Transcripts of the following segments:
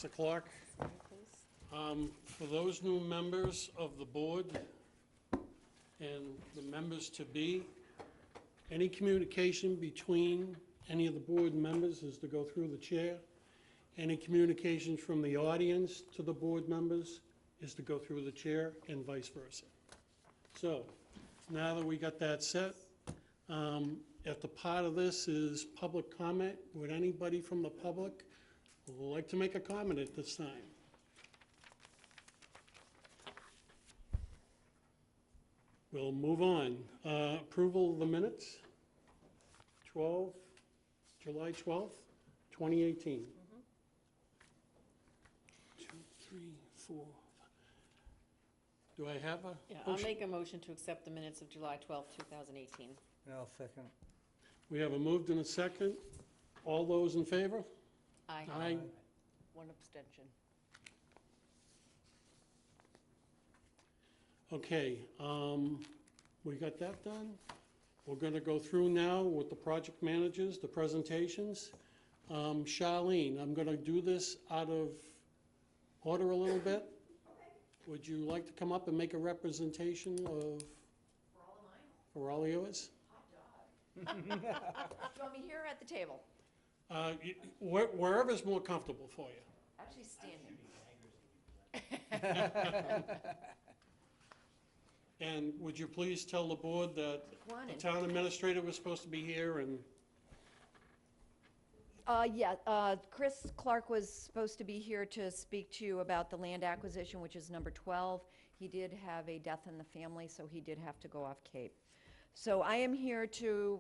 6 o'clock. For those new members of the board and the members-to-be, any communication between any of the board members is to go through the chair. Any communication from the audience to the board members is to go through the chair, and vice versa. So, now that we got that set, if the part of this is public comment, would anybody from the public like to make a comment at this time? We'll move on. Approval of the minutes, July 12th, 2018. 2, 3, 4. Do I have a Yeah, I'll motion? make a motion to accept the minutes of July 12th, 2018. I'll second. We have a moved and a second. All those in favor? Aye. Aye. One abstention. Okay, we got that done. We're going to go through now with the project managers, the presentations. Charlene, I'm going to do this out of order a little bit. Okay. Would you like to come up and make a representation of, For all of mine? for all of yours? Hot dog. Do you want me here or at the table? Wherever's more comfortable for you. Actually, standing. And would you please tell the board that One the and- town administrator was supposed to be here and Chris Clark was supposed to be here to speak to you about the land acquisition, which is number 12. He did have a death in the family, so he did have to go off Cape. So I am here to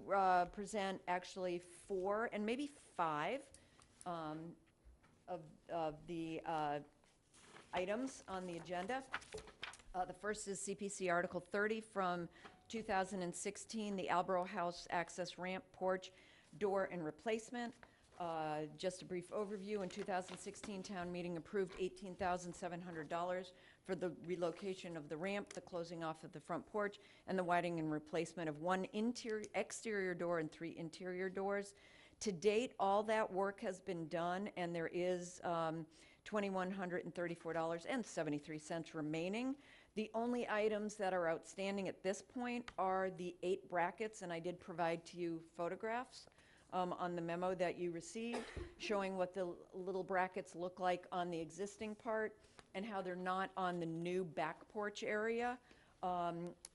present actually 4 and maybe 5 of the items on the agenda. The first is CPC Article 30 from 2016, the Albro House access ramp, porch, door, and replacement. Just a brief overview, in 2016, town meeting approved $18,700 for the relocation of the ramp, the closing off of the front porch, and the widening and replacement of 1 exterior door and 3 interior doors. To date, all that work has been done, and there is $2,134.73 remaining. The only items that are outstanding at this point are the 8 brackets, and I did provide to you photographs on the memo that you received, showing what the little brackets look like on the existing part and how they're not on the new back porch area.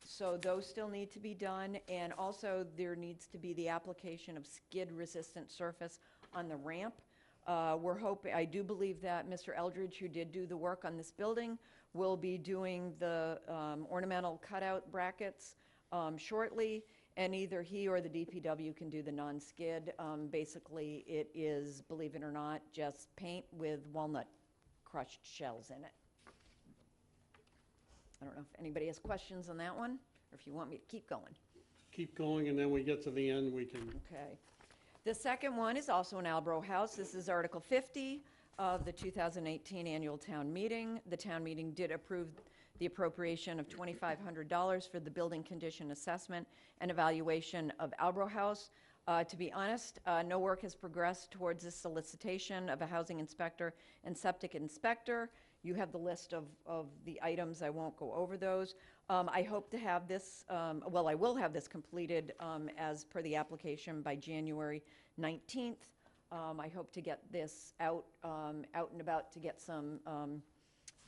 So those still need to be done, and also there needs to be the application of skid-resistant surface on the ramp. I do believe that Mr. Eldridge, who did do the work on this building, will be doing the ornamental cutout brackets shortly, and either he or the DPW can do the non-skid. Basically, it is, believe it or not, just paint with walnut crushed shells in it. I don't know if anybody has questions on that one, or if you want me to keep going. keep going, and then we get to the end, we can. Okay. The second one is also an Albro House. This is Article 50 of the 2018 annual town meeting. The town meeting did approve the appropriation of $2,500 for the building condition assessment and evaluation of Albro House. To be honest, no work has progressed towards this solicitation of a housing inspector and septic inspector. You have the list of the items. I won't go over those. I hope to have this, well, I will have this completed as per the application by January 19th. I hope to get this out and about to get some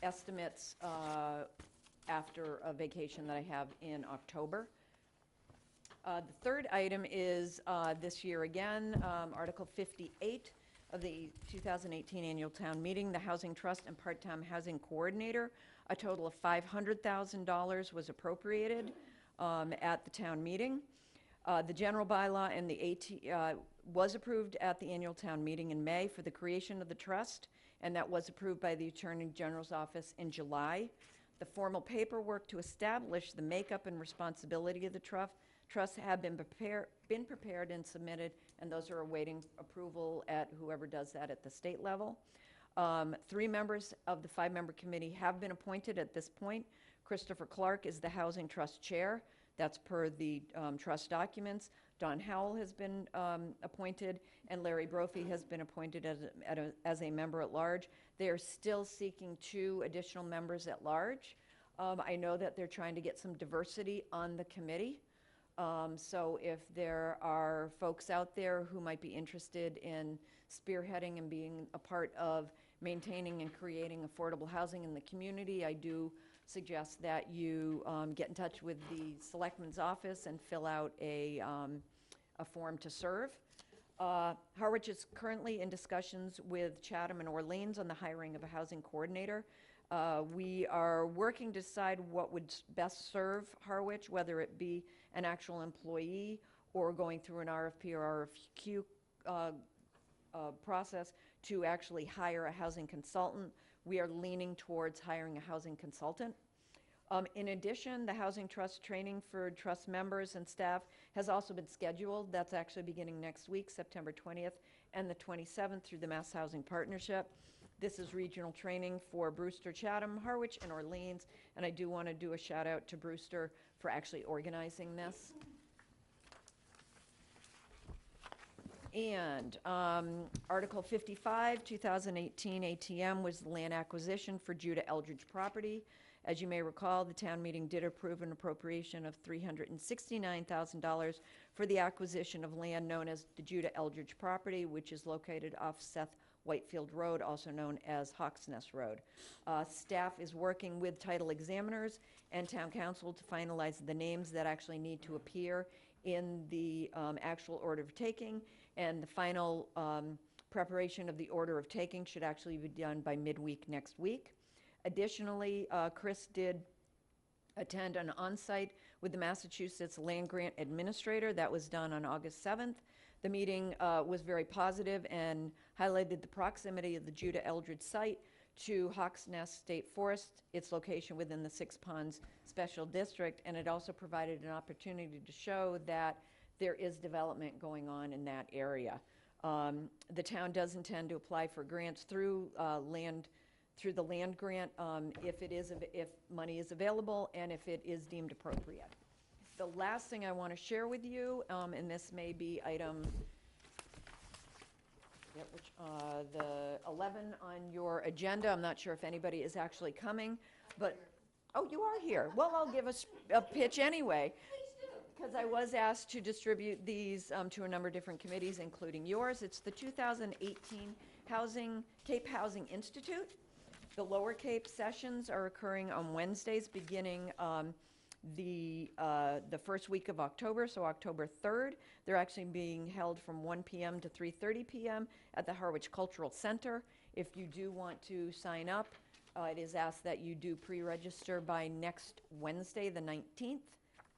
estimates after a vacation that I have in October. The third item is this year again, Article 58 of the 2018 annual town meeting, the Housing Trust and Part-Time Housing Coordinator. A total of $500,000 was appropriated at the town meeting. The general bylaw and the AT was approved at the annual town meeting in May for the creation of the trust, and that was approved by the Attorney General's office in July. The formal paperwork to establish the makeup and responsibility of the trust have been prepared and submitted, and those are awaiting approval at whoever does that at the state level. 3 members of the 5-member committee have been appointed at this point. Christopher Clark is the Housing Trust Chair. That's per the trust documents. Don Howell has been appointed, and Larry Brophy has been appointed as a member at large. They are still seeking 2 additional members at large. I know that they're trying to get some diversity on the committee. So if there are folks out there who might be interested in spearheading and being a part of maintaining and creating affordable housing in the community, I do suggest that you get in touch with the Selectman's office and fill out a form to serve. Harwich is currently in discussions with Chatham and Orleans on the hiring of a housing coordinator. We are working to decide what would best serve Harwich, whether it be an actual employee or going through an RFP or RFQ process to actually hire a housing consultant. We are leaning towards hiring a housing consultant. In addition, the Housing Trust training for trust members and staff has also been scheduled. That's actually beginning next week, September 20th and the 27th through the Mass Housing Partnership. This is regional training for Brewster, Chatham, Harwich, and Orleans, and I do want to do a shout out to Brewster for actually organizing this. And Article 55, 2018 ATM was the land acquisition for Judah Eldridge property. As you may recall, the town meeting did approve an appropriation of $369,000 for the acquisition of land known as the Judah Eldridge property, which is located off Seth Whitefield Road, also known as Hawks Nest Road. Staff is working with title examiners and town council to finalize the names that actually need to appear in the actual order of taking, and the final preparation of the order of taking should actually be done by midweek next week. Additionally, Chris did attend an on-site with the Massachusetts Land Grant Administrator. That was done on August 7th. The meeting was very positive and highlighted the proximity of the Judah Eldridge site to Hawks Nest State Forest, its location within the Six Ponds Special District, and it also provided an opportunity to show that there is development going on in that area. The town does intend to apply for grants through the land grant if money is available and if it is deemed appropriate. The last thing I want to share with you, and this may be item the 11 on your agenda. I'm not sure if anybody is actually coming, but, oh, you are here. Well, I'll give a pitch anyway. Because I was asked to distribute these to a number of different committees, including yours. It's the 2018 Cape Housing Institute. The Lower Cape sessions are occurring on Wednesdays beginning the first week of October, so October 3rd. They're actually being held from 1 p.m. to 3:30 p.m. at the Harwich Cultural Center. If you do want to sign up, it is asked that you do pre-register by next Wednesday, the 19th.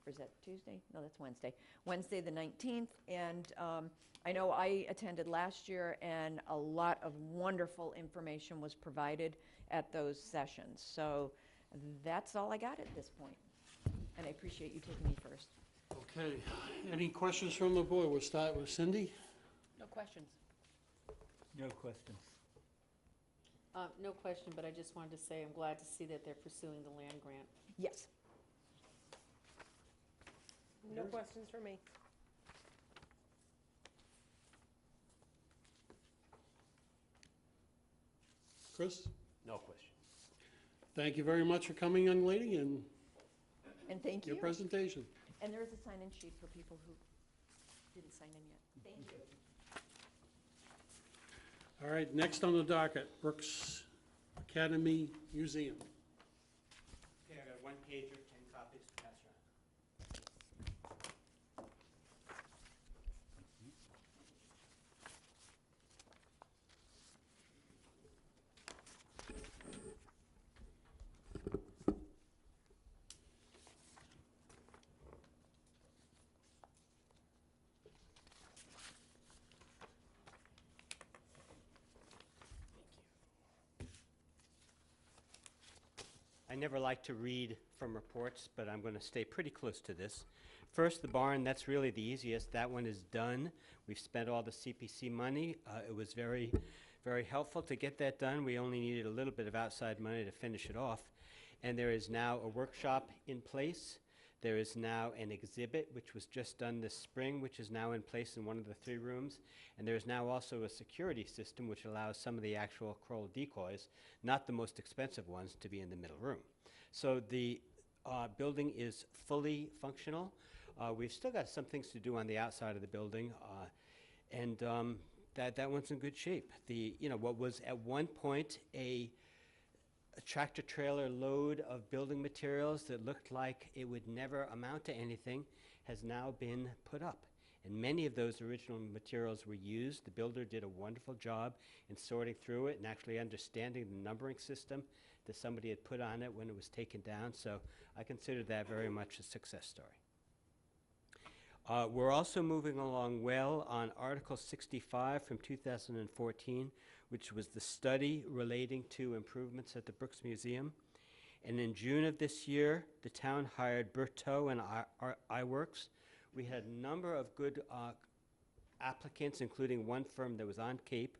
Or is that Tuesday? No, that's Wednesday. Wednesday the 19th. And I know I attended last year, and a lot of wonderful information was provided at those sessions. So that's all I got at this point. And I appreciate you taking me first. Okay, any questions from the board? We'll start with Cindy. No questions. No questions. No question, but I just wanted to say I'm glad to see that they're pursuing the land grant. Yes. No questions for me. Chris? No question. Thank you very much for coming, young lady, and And thank you. your presentation. And there is a sign-in sheet for people who didn't sign in yet. Thank you. All right, next on the docket, Brooks Academy Museum. Okay, I got 1 pager, 10 copies to pass around. I never like to read from reports, but I'm going to stay pretty close to this. First, the barn, that's really the easiest. That one is done. We've spent all the CPC money. It was very, very helpful to get that done. We only needed a little bit of outside money to finish it off. And there is now a workshop in place There is now an exhibit, which was just done this spring, which is now in place in one of the 3 rooms. And there is now also a security system, which allows some of the actual Kroll decoys, not the most expensive ones, to be in the middle room. So the building is fully functional. We've still got some things to do on the outside of the building, and that one's in good shape. What was at one point a tractor trailer load of building materials that looked like it would never amount to anything has now been put up. And many of those original materials were used. The builder did a wonderful job in sorting through it and actually understanding the numbering system that somebody had put on it when it was taken down. So I consider that very much a success story. We're also moving along well on Article 65 from 2014, which was the study relating to improvements at the Brooks Museum. And in June of this year, the town hired Berto and iWorks. We had a number of good applicants, including one firm that was on Cape.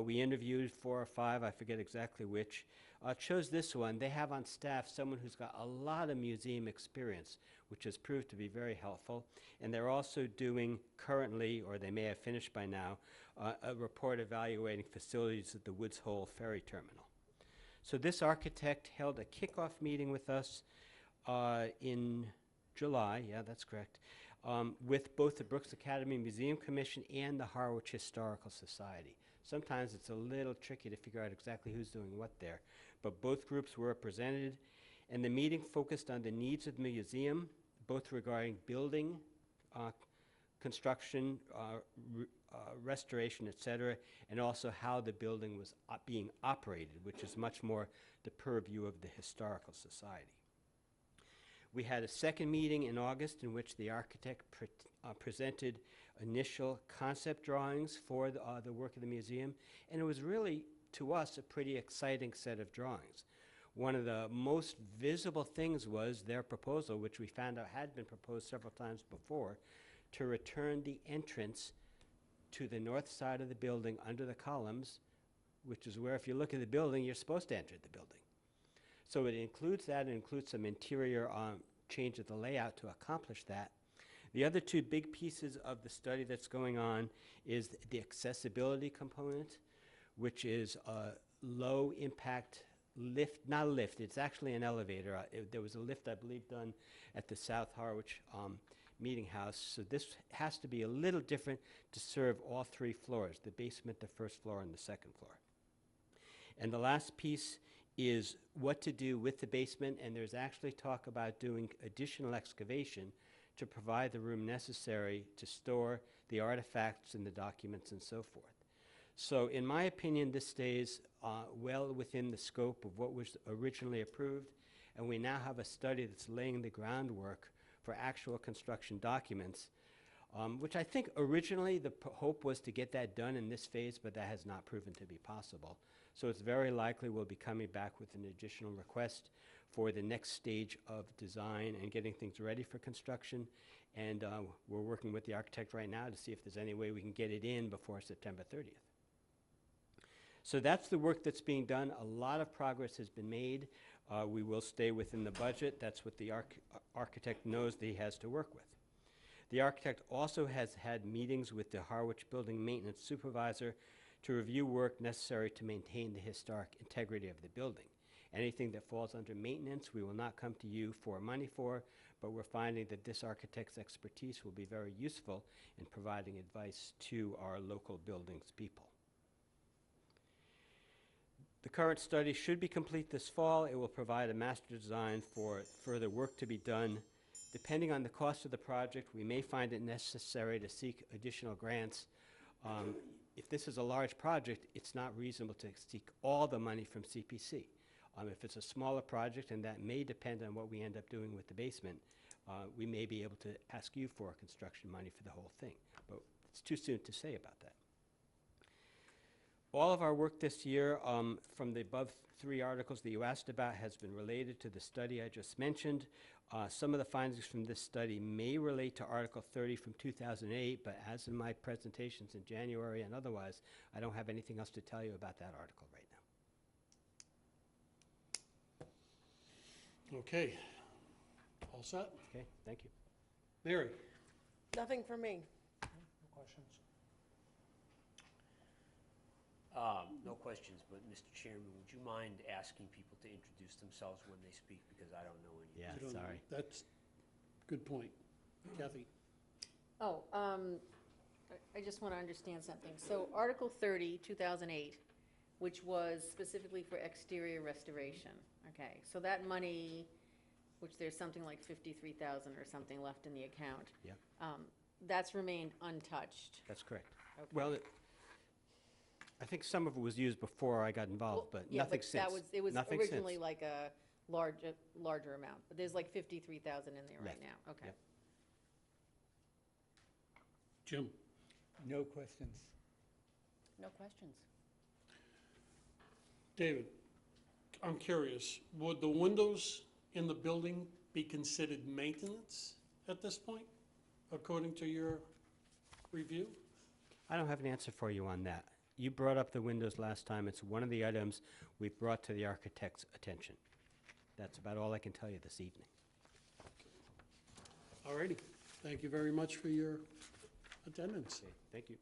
We interviewed 4 or 5, I forget exactly which. Chose this one. They have on staff someone who's got a lot of museum experience, which has proved to be very helpful. And they're also doing currently, or they may have finished by now, a report evaluating facilities at the Woods Hole Ferry Terminal. So this architect held a kickoff meeting with us in July, yeah, that's correct, with both the Brooks Academy Museum Commission and the Harwich Historical Society. Sometimes it's a little tricky to figure out exactly who's doing what there, but both groups were represented, and the meeting focused on the needs of the museum, both regarding building, construction, restoration, etc., and also how the building was being operated, which is much more the purview of the Historical Society. We had a second meeting in August in which the architect presented initial concept drawings for the work of the museum, and it was really, to us, a pretty exciting set of drawings. One of the most visible things was their proposal, which we found out had been proposed several times before, to return the entrance to the north side of the building under the columns, which is where, if you look at the building, you're supposed to enter the building. So it includes that. It includes some interior change of the layout to accomplish that. The other 2 big pieces of the study that's going on is the accessibility component, which is a low impact lift, not a lift, it's actually an elevator. There was a lift, I believe, done at the South Harwich Meeting House. So this has to be a little different to serve all 3 floors, the basement, the first floor, and the second floor. And the last piece is what to do with the basement, and there's actually talk about doing additional excavation to provide the room necessary to store the artifacts and the documents and so forth. So in my opinion, this stays well within the scope of what was originally approved, and we now have a study that's laying the groundwork for actual construction documents, which I think originally the hope was to get that done in this phase, but that has not proven to be possible. So it's very likely we'll be coming back with an additional request for the next stage of design and getting things ready for construction. And we're working with the architect right now to see if there's any way we can get it in before September 30th. So that's the work that's being done. A lot of progress has been made. We will stay within the budget. That's what the architect knows that he has to work with. The architect also has had meetings with the Harwich Building Maintenance Supervisor to review work necessary to maintain the historic integrity of the building. Anything that falls under maintenance, we will not come to you for money for, but we're finding that this architect's expertise will be very useful in providing advice to our local buildings people. The current study should be complete this fall. It will provide a master design for further work to be done. Depending on the cost of the project, we may find it necessary to seek additional grants. If this is a large project, it's not reasonable to seek all the money from CPC. If it's a smaller project, and that may depend on what we end up doing with the basement, we may be able to ask you for construction money for the whole thing. But it's too soon to say about that. All of our work this year, from the above 3 articles that you asked about, has been related to the study I just mentioned. Some of the findings from this study may relate to Article 30 from 2008, but as in my presentations in January and otherwise, I don't have anything else to tell you about that article right now. Okay. All set? Okay, thank you. Mary? Nothing for me. Questions? No questions, but Mr. Chairman, would you mind asking people to introduce themselves when they speak, because I don't know any. Yeah, You don't- sorry. That's a good point. Kathy? Oh, I just want to understand something. So Article 30, 2008, which was specifically for exterior restoration, okay? So that money, which there's something like 53,000 or something left in the account. Yep. That's remained untouched. That's correct. Okay. Well, I think some of it was used before I got involved, Well, but yeah, nothing but since. that was, it was Nothing originally since. like a larger amount, but there's like 53,000 in there right Left. now, okay. Yep. Jim? No questions. No questions. David? I'm curious, would the windows in the building be considered maintenance at this point, according to your review? I don't have an answer for you on that. You brought up the windows last time. It's one of the items we've brought to the architect's attention. That's about all I can tell you this evening. All righty. Thank you very much for your attendance. Okay, thank you.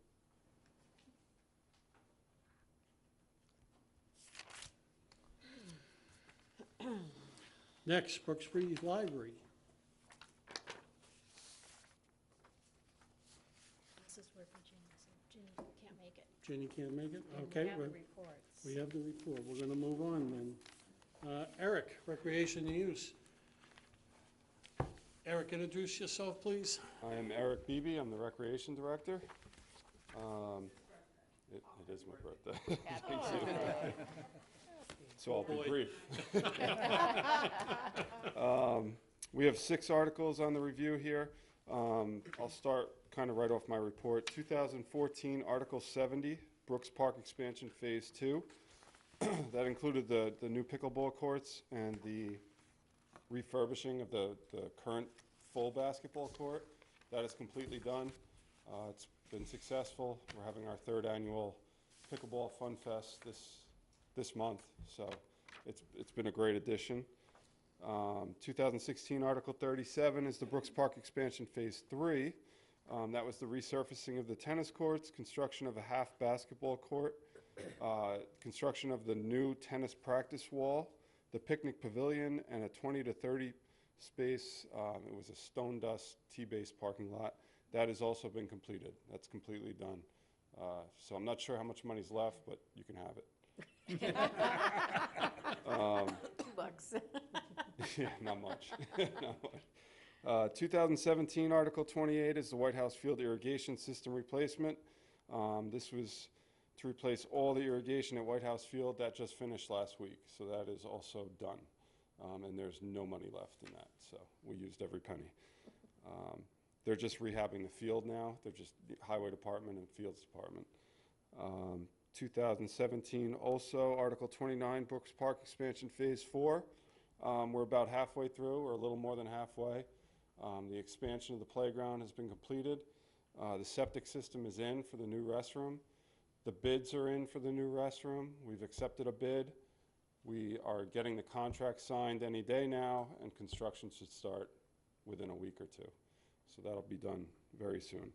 Next, Brooksbury Library. This is where Virginia, so Ginny can't make it. Jenny can't make it? And Okay. we have the well, reports. We have the report. We're going to move on then. Eric, Recreation and Use. Eric, introduce yourself, please. I am Eric Beebe, I'm the Recreation Director. It is my birthday. So I'll boy. be brief. We have 6 articles on the review here. I'll start kind of right off my report. 2014, Article 70, Brooks Park Expansion Phase 2. That included the new pickleball courts and the refurbishing of the current full basketball court. That is completely done. It's been successful. We're having our 3rd annual Pickleball Fun Fest this month, so it's been a great addition. 2016 Article 37 is the Brooks Park Expansion Phase 3. That was the resurfacing of the tennis courts, construction of a half basketball court, construction of the new tennis practice wall, the picnic pavilion, and a 20 to 30 space, it was a stone dust T-base parking lot. That has also been completed. That's completely done. So I'm not sure how much money's left, but you can have it. $2. Yeah, not much. Not much. 2017 Article 28 is the White House Field irrigation system replacement. This was to replace all the irrigation at White House Field. That just finished last week, so that is also done. And there's no money left in that, so we used every penny. They're just rehabbing the field now. They're just the Highway Department and Fields Department. 2017 also, Article 29, Brooks Park Expansion Phase 4. We're about halfway through, or a little more than halfway. The expansion of the playground has been completed. The septic system is in for the new restroom. The bids are in for the new restroom. We've accepted a bid. We are getting the contract signed any day now, and construction should start within a week or two. So that'll be done very soon.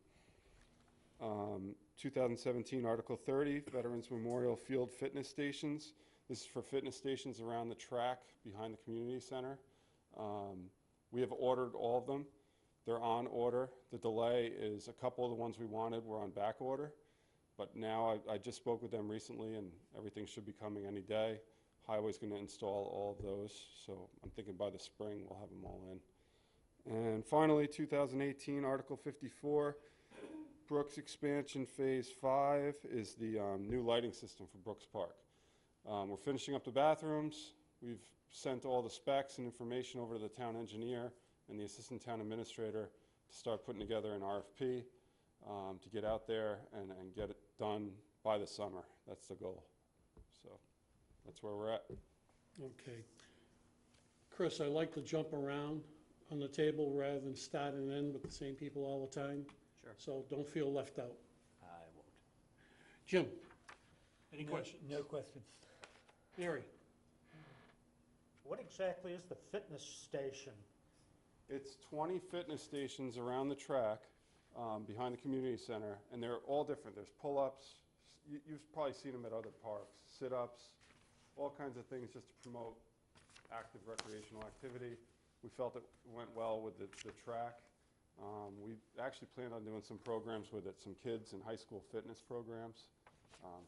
2017 Article 30, Veterans Memorial Field Fitness Stations. This is for fitness stations around the track behind the community center. We have ordered all of them. They're on order. The delay is a couple of the ones we wanted were on back order. But now I just spoke with them recently, and everything should be coming any day. Highway's going to install all of those, so I'm thinking by the spring we'll have them all in. And finally, 2018 Article 54, Brooks Expansion Phase 5 is the new lighting system for Brooks Park. We're finishing up the bathrooms. We've sent all the specs and information over to the town engineer and the assistant town administrator to start putting together an RFP to get out there and get it done by the summer. That's the goal. So that's where we're at. Okay. Chris, I like to jump around on the table rather than start and end with the same people all the time. Sure. So don't feel left out. I won't. Jim, any questions? No questions. Mary? What exactly is the fitness station? It's 20 fitness stations around the track, behind the community center, and they're all different. There's pull-ups, you've probably seen them at other parks, sit-ups, all kinds of things just to promote active recreational activity. We felt it went well with the track. We actually planned on doing some programs with it, some kids and high school fitness programs.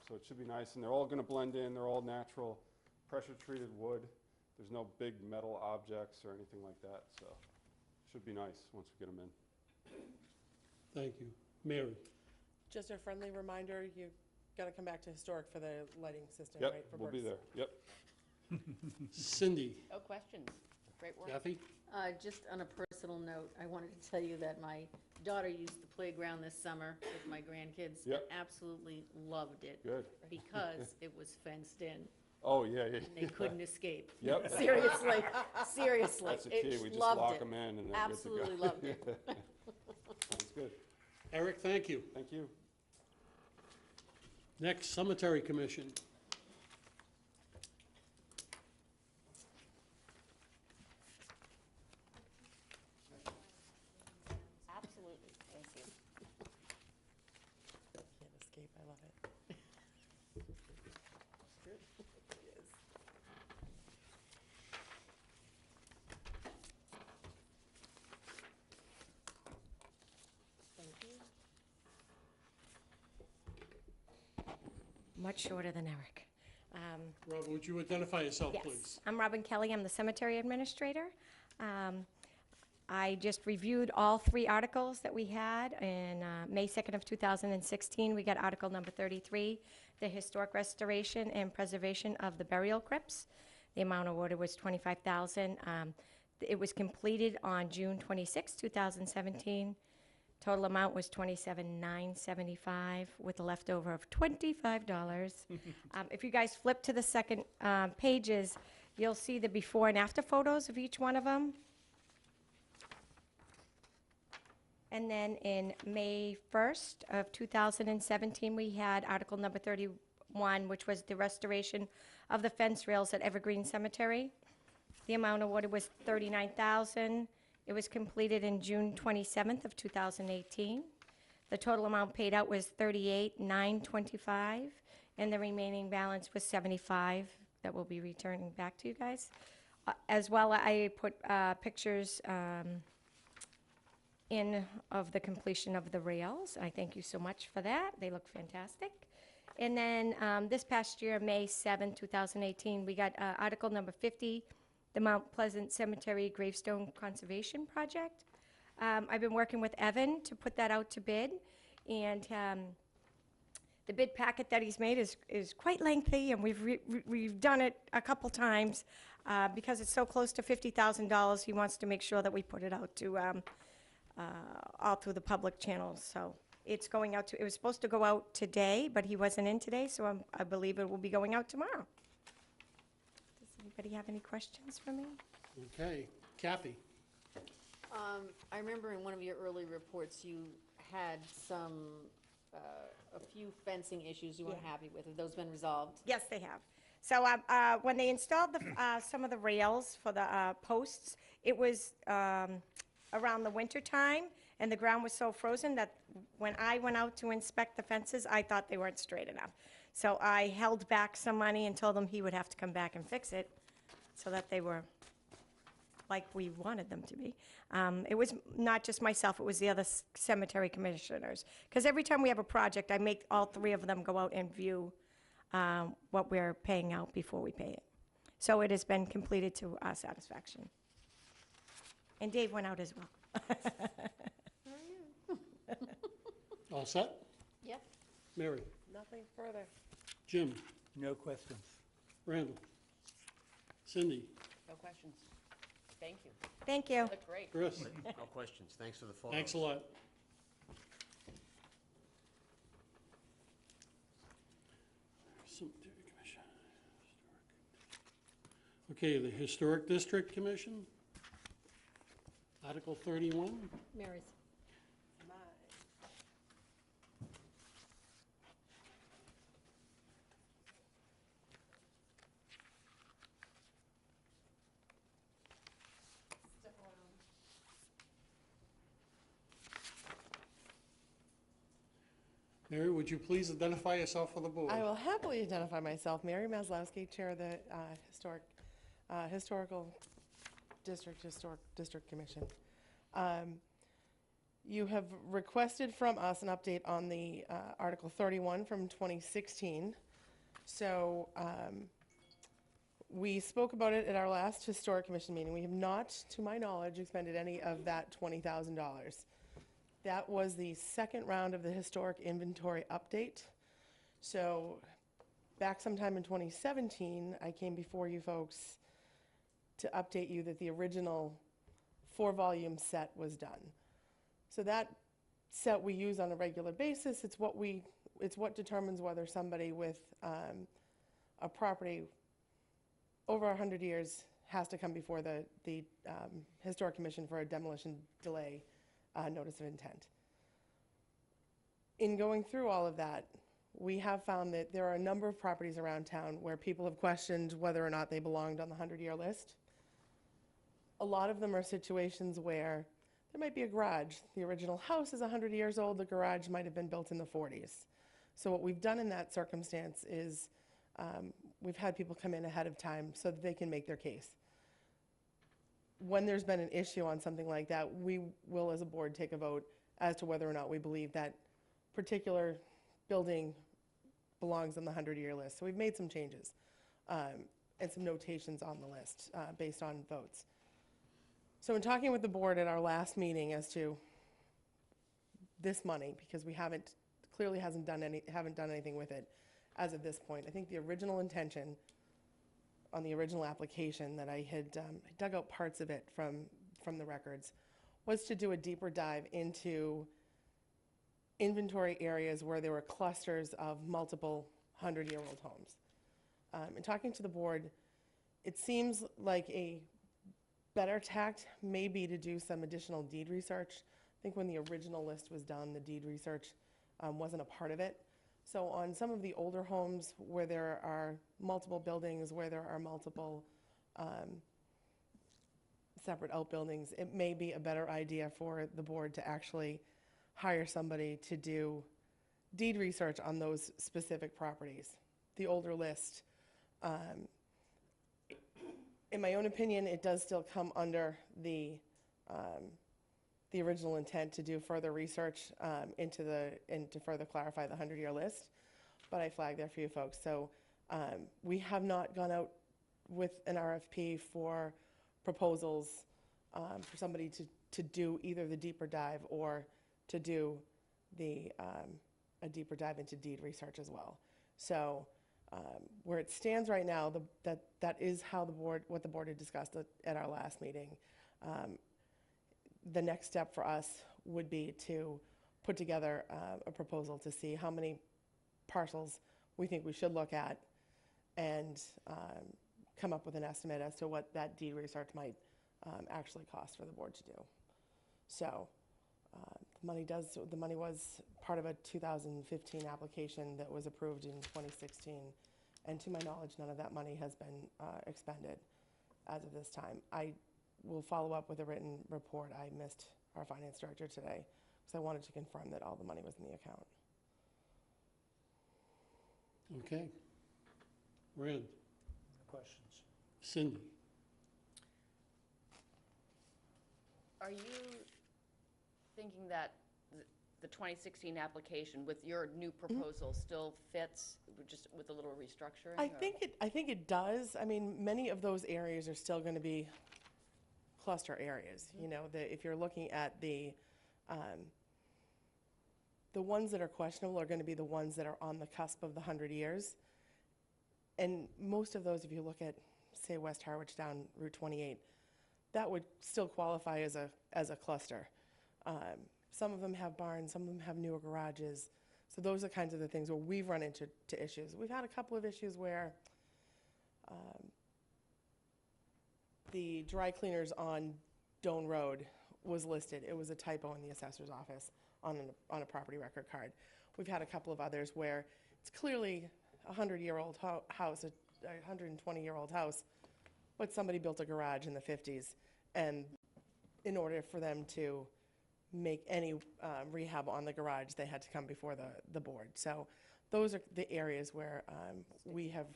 So it should be nice, and they're all going to blend in. They're all natural, pressure-treated wood. There's no big metal objects or anything like that, so it should be nice once we get them in. Thank you. Mary? Just a friendly reminder, you gotta come back to historic for the lighting system, Yep, right? for we'll be Burke's. there. Yep. Cindy? No questions. Great work. Kathy? Just on a personal note, I wanted to tell you that my daughter used the playground this summer with my grandkids. Yep. And absolutely loved it. Good. Because it was fenced in. Oh, yeah, yeah. And they couldn't escape. Yep. Seriously, seriously. That's the key. We just Loved lock it. them in and they're good to go. Absolutely loved it. Sounds good. Eric, thank you. Thank you. Next, Cemetery Commission. Absolutely. Thank you. Can't escape, I love it. Thank you. Much shorter than Eric. Robin, would you identify yourself, Yes, please? I'm Robin Kelly, I'm the cemetery administrator. I just reviewed all 3 articles that we had in May 2nd of 2016. We got article number 33, the historic restoration and preservation of the burial crypts. The amount awarded was $25,000. It was completed on June 26, 2017. Total amount was $27,975 with a leftover of $25. If you guys flip to the second pages, you'll see the before and after photos of each one of them. And then in May 1st of 2017, we had article number 31, which was the restoration of the fence rails at Evergreen Cemetery. The amount awarded was $39,000. It was completed in June 27th of 2018. The total amount paid out was $38,925, and the remaining balance was $75 that will be returning back to you guys. As well, I put pictures in of the completion of the rails. I thank you so much for that. They look fantastic. And then this past year, May 7, 2018, we got article number 50, the Mount Pleasant Cemetery Gravestone Conservation Project. I've been working with Evan to put that out to bid, and the bid packet that he's made is quite lengthy, and we've done it a couple times. Because it's so close to $50,000, he wants to make sure that we put it out to all through the public channels. So it's going out to, it was supposed to go out today, but he wasn't in today, so I believe it will be going out tomorrow. Does anybody have any questions for me? Okay. Kathy? I remember in one of your early reports, you had a few fencing issues you weren't Yeah. happy with. Have those been resolved? Yes, they have. So when they installed some of the rails for the posts, it was around the winter time, and the ground was so frozen that when I went out to inspect the fences, I thought they weren't straight enough. So I held back some money and told him he would have to come back and fix it so that they were like we wanted them to be. It was not just myself, it was the other cemetery commissioners. Because every time we have a project, I make all 3 of them go out and view what we're paying out before we pay it. So it has been completed to our satisfaction. And Dave went out as well. All set? Yep. Mary? Nothing further. Jim? No questions. Randall? Cindy? No questions. Thank you. Thank you. Looked great. Chris? No questions. Thanks for the photos. Thanks a lot. Cemetery Commission. Okay, the Historic District Commission? Article 31? Mary's. Mary, would you please identify yourself for the board? I will happily identify myself. Mary Maslowski, Chair of the Historical District Commission. You have requested from us an update on the Article 31 from 2016. So we spoke about it at our last Historic Commission meeting. We have not, to my knowledge, expended any of that $20,000. That was the second round of the historic inventory update. So back sometime in 2017, I came before you folks to update you that the original 4-volume set was done. So that set we use on a regular basis. It's what determines whether somebody with a property over 100 years has to come before the Historic Commission for a demolition delay notice of intent. In going through all of that, we have found that there are a number of properties around town where people have questioned whether or not they belonged on the 100-year list. A lot of them are situations where there might be a garage. The original house is 100 years old. The garage might have been built in the 40s. So what we've done in that circumstance is we've had people come in ahead of time so that they can make their case. When there's been an issue on something like that, we will, as a board, take a vote as to whether or not we believe that particular building belongs on the 100-year list. So we've made some changes and some notations on the list based on votes. So in talking with the board at our last meeting as to this money, because we clearly haven't done anything with it as of this point, I think the original intention on the original application that I had dug out parts of it from the records was to do a deeper dive into inventory areas where there were clusters of multiple 100-year-old homes. In talking to the board, it seems like a better tact may be to do some additional deed research. I think when the original list was done, the deed research wasn't a part of it. So on some of the older homes where there are multiple buildings, where there are multiple separate outbuildings, it may be a better idea for the board to actually hire somebody to do deed research on those specific properties. The older list, in my own opinion, it does still come under the original intent to do further research and to further clarify the 100-year list, but I flagged there for you folks. So we have not gone out with an RFP for proposals for somebody to do either the deeper dive or to do a deeper dive into deed research as well. So where it stands right now, that is how what the board had discussed at our last meeting. The next step for us would be to put together a proposal to see how many parcels we think we should look at and come up with an estimate as to what that deed research might actually cost for the board to do. So the money was part of a 2015 application that was approved in 2016, and to my knowledge, none of that money has been expended as of this time. I will follow up with a written report. I missed our finance director today because I wanted to confirm that all the money was in the account. Okay. Rand. Questions? Cindy. Are you thinking that the 2016 application with your new proposal still fits, just with a little restructuring? I think it does. I mean, many of those areas are still going to be cluster areas. You know, if you're looking at the ones that are questionable are going to be the ones that are on the cusp of the 100 years. And most of those, if you look at, say, West Harwich down Route 28, that would still qualify as a cluster. Some of them have barns, some of them have newer garages. So those are kinds of the things where we've run into issues. We've had a couple of issues where the dry cleaners on Doan Road was listed. It was a typo in the assessor's office on a property record card. We've had a couple of others where it's clearly a 100-year-old house, a 120-year-old house, but somebody built a garage in the 50s, and in order for them to make any rehab on the garage, they had to come before the board. So those are the areas where we have,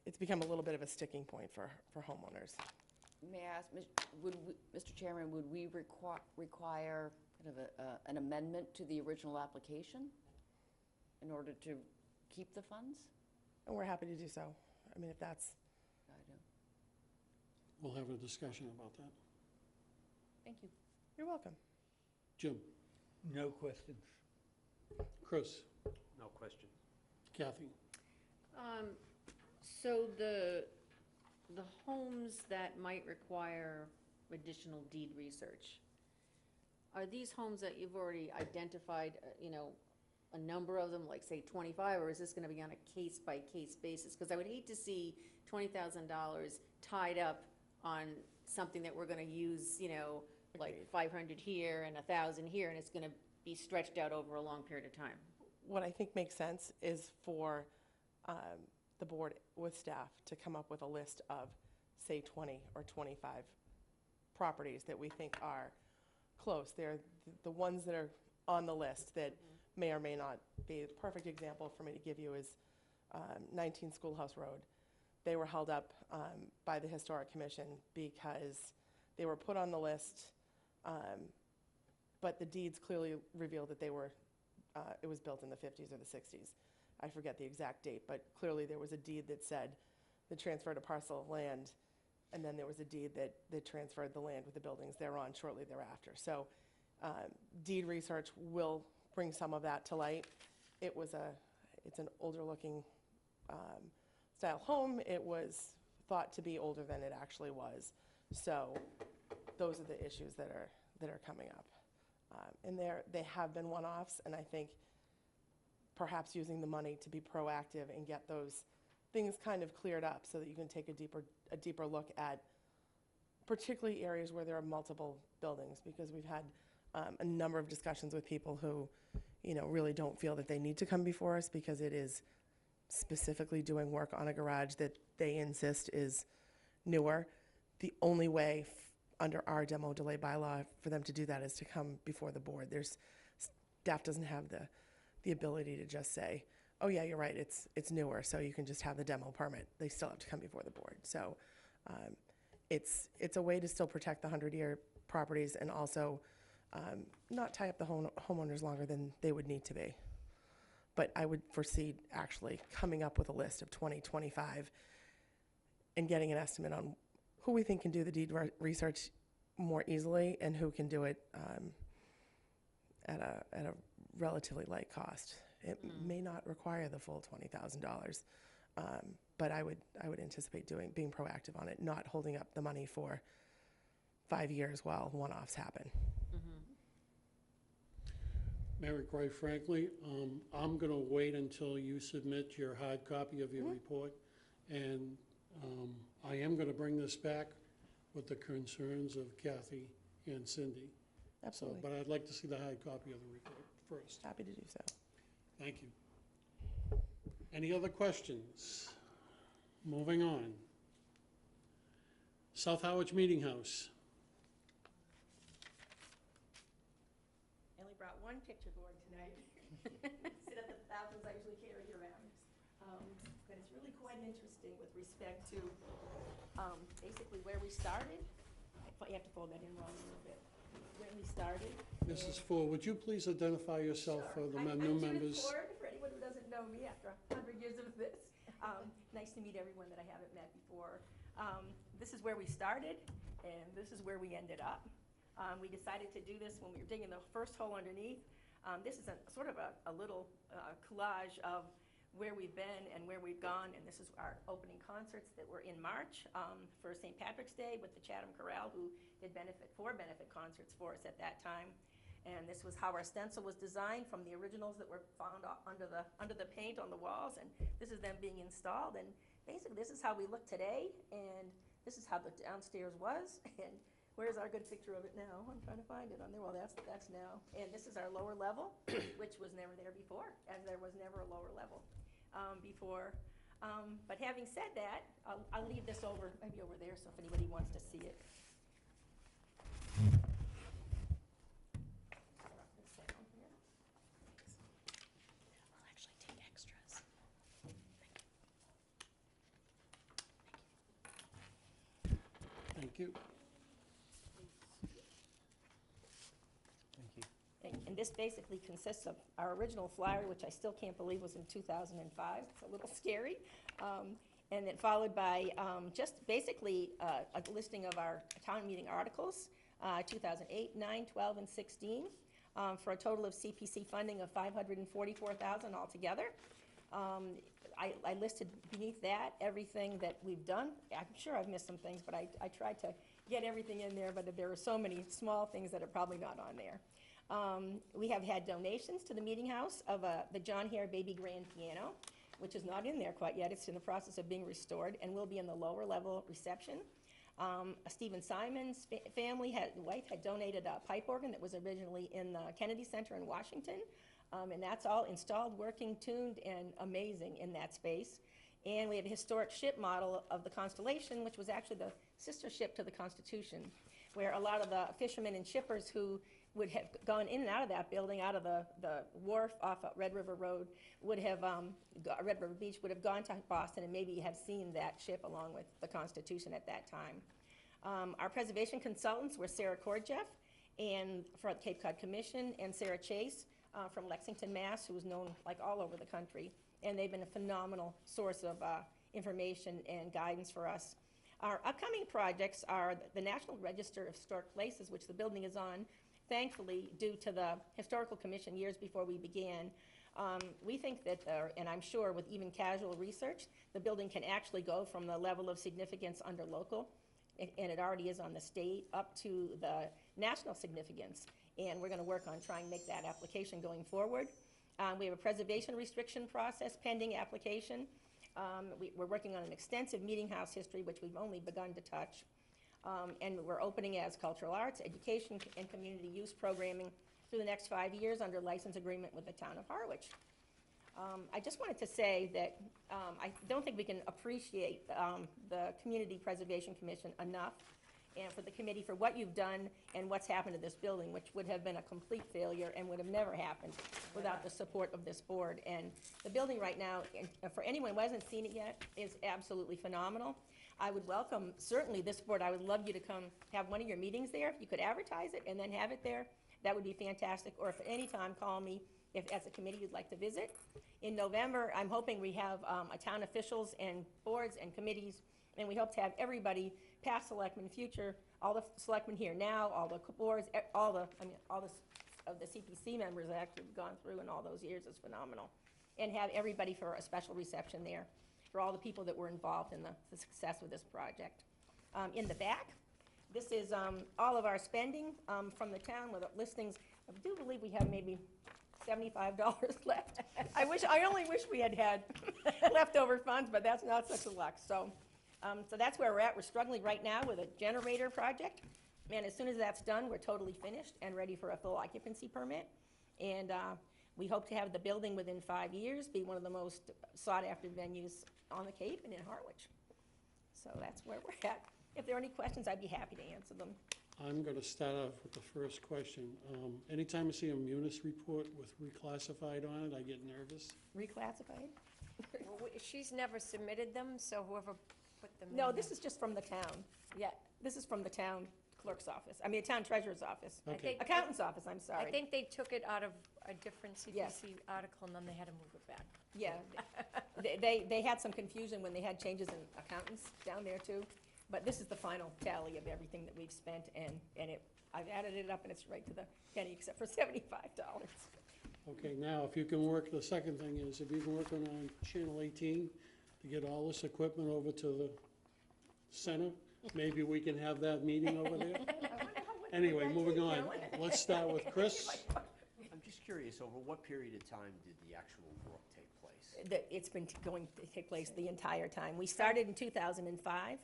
it's become a little bit of a sticking point for homeowners. May I ask, Mr. Chairman, would we require kind of an amendment to the original application in order to keep the funds? And we're happy to do so. I mean, if that's, We'll have a discussion about that. Thank you. you're welcome. Jim? No questions. Chris? No question. Kathy? So the homes that might require additional deed research, are these homes that you've already identified, a number of them, like say 25, or is this gonna be on a case-by-case basis? Because I would hate to see $20,000 tied up on something that we're gonna use, like 500 here and 1,000 here, and it's gonna be stretched out over a long period of time. What I think makes sense is for the board with staff to come up with a list of, say, 20 or 25 properties that we think are close. They're the ones that are on the list that may or may not be. A perfect example for me to give you is 19 Schoolhouse Road. They were held up by the Historic Commission because they were put on the list, but the deeds clearly revealed that they were, it was built in the 50s or the 60s. I forget the exact date, but clearly there was a deed that said that transferred a parcel of land, and then there was a deed that transferred the land with the buildings thereon shortly thereafter. So deed research will bring some of that to light. It's an older looking style home. It was thought to be older than it actually was. So those are the issues that are coming up. And they have been one-offs, and I think perhaps using the money to be proactive and get those things kind of cleared up so that you can take a deeper look at particularly areas where there are multiple buildings, because we've had a number of discussions with people who, really don't feel that they need to come before us because it is specifically doing work on a garage that they insist is newer. The only way under our demo delay bylaw for them to do that is to come before the board. Staff doesn't have the ability to just say, oh yeah, you're right, it's newer, so you can just have the demo permit. They still have to come before the board. So it's a way to still protect the 100-year properties and also not tie up the homeowners longer than they would need to be. But I would foresee actually coming up with a list of 20, 25 and getting an estimate on who we think can do the deed research more easily and who can do it at a relatively light cost. It may not require the full $20,000, but I would anticipate being proactive on it, not holding up the money for 5 years while one-offs happen. Mary, quite frankly, I'm going to wait until you submit your hard copy of your report, and I am going to bring this back with the concerns of Kathy and Cindy. Absolutely. But I'd like to see the hard copy of the report first. Happy to do so. Thank you. Any other questions? Moving on. South Harwich Meeting House. I only brought one picture board tonight. Instead of the thousands I usually carry around. But it's really quite interesting with respect to basically where we started. You have to fold that in wrong a little bit. Where we started. Mrs. Ford, would you please identify yourself for the I'm new Judith members? Ford, for anyone who doesn't know me after 100 years of this. Nice to meet everyone that I haven't met before. This is where we started, and this is where we ended up. We decided to do this when we were digging the first hole underneath. This is sort of a little collage of where we've been and where we've gone, and this is our opening concerts that were in March for St. Patrick's Day with the Chatham Chorale, who did benefit concerts for us at that time. And this was how our stencil was designed from the originals that were found under the paint on the walls, and this is them being installed. And basically, this is how we look today, and this is how the downstairs was. And where's our good picture of it now? I'm trying to find it on there. Well, that's now. And this is our lower level, which was never there before, as there was never a lower level before. But having said that, I'll leave this maybe over there, so if anybody wants to see it. Thank you. And this basically consists of our original flyer, which I still can't believe was in 2005. It's a little scary. And then followed by just basically a listing of our town meeting articles, 2008, 9, 12, and 16, for a total of CPC funding of $544,000 altogether. I listed beneath that everything that we've done. I'm sure I've missed some things, but I tried to get everything in there, but there are so many small things that are probably not on there. We have had donations to the Meeting House of the John Hare Baby Grand Piano, which is not in there quite yet. It's in the process of being restored and will be in the lower level reception. Stephen Simon's wife had donated a pipe organ that was originally in the Kennedy Center in Washington. And that's all installed, working, tuned, and amazing in that space. And we have a historic ship model of the Constellation, which was actually the sister ship to the Constitution, where a lot of the fishermen and shippers who would have gone in and out of that building, out of the wharf off of Red River Road, would have, Red River Beach, would have gone to Boston and maybe have seen that ship along with the Constitution at that time. Our preservation consultants were Sarah Kordjeff and for the Cape Cod Commission, and Sarah Chase from Lexington, Mass., who is known like all over the country. And they've been a phenomenal source of information and guidance for us. Our upcoming projects are the National Register of Historic Places, which the building is on, thankfully, due to the Historical Commission years before we began. We think that, and I'm sure with even casual research, the building can actually go from the level of significance under local, and it already is on the state, up to the national significance. And we're going to work on trying to make that application going forward. We have a preservation restriction process pending application. We're working on an extensive meeting house history, which we've only begun to touch. And we're opening as cultural arts, education, and community use programming through the next 5 years under license agreement with the town of Harwich. I just wanted to say that I don't think we can appreciate the Community Preservation Commission enough, and for the committee for what you've done and what's happened to this building, which would have been a complete failure and would have never happened without the support of this board. And the building right now, and for anyone who hasn't seen it yet, is absolutely phenomenal. I would welcome, certainly this board, I would love you to come have one of your meetings there. If you could advertise it and then have it there, that would be fantastic. Or if at any time, call me if as a committee you'd like to visit. In November, I'm hoping we have a town officials and boards and committees, and we hope to have everybody, past selectmen, future, all the selectmen here now, all the boards, all the CPC members that actually have gone through in all those years is phenomenal. And have everybody for a special reception there for all the people that were involved in the success of this project. In the back, this is all of our spending from the town with listings. I do believe we have maybe $75 left. I only wish we had leftover funds, but that's not such a luck. So that's where we're at. We're struggling right now with a generator project. And as soon as that's done, we're totally finished and ready for a full occupancy permit. And we hope to have the building within 5 years, be one of the most sought-after venues on the Cape and in Harwich. So that's where we're at. If there are any questions, I'd be happy to answer them. I'm going to start off with the first question. Anytime I see a munis report with reclassified on it, I get nervous. Reclassified? Well, she's never submitted them, so whoever put them in No, there. this is just from the town. Yeah, this is from the town clerk's office. I mean, town treasurer's office. Okay. Accountant's office, I'm sorry. I think they took it out of a different Yes. CPC article, and then they had to move it back. Yeah, they had some confusion when they had changes in accountants down there too. But this is the final tally of everything that we've spent, and I've added it up, and it's right to the penny, except for $75. Okay, now, if you can work, the second thing is, if you can work on Channel 18 to get all this equipment over to the center, maybe we can have that meeting over there. Anyway, moving on. Let's start with Chris. I'm just curious, over what period of time did the actual work take place? It's been going to take place the entire time. We started in 2005,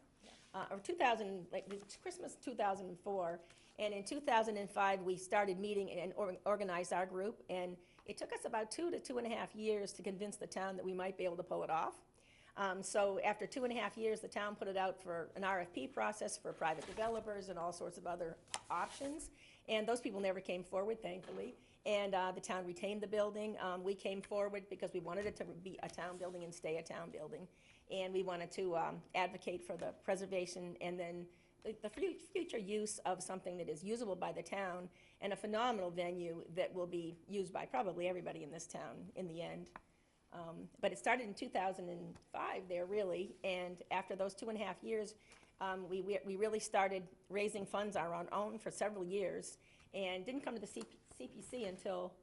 or it's Christmas 2004, and in 2005, we started meeting and organized our group, and it took us about 2 to 2.5 years to convince the town that we might be able to pull it off. So after 2.5 years, the town put it out for an RFP process for private developers and all sorts of other options, and those people never came forward, thankfully. And the town retained the building. We came forward because we wanted it to be a town building and stay a town building. And we wanted to advocate for the preservation and then future use of something that is usable by the town and a phenomenal venue that will be used by probably everybody in this town in the end. But it started in 2005 there, really, and after those 2.5 years, we really started raising funds on our own for several years, and didn't come to the CPC until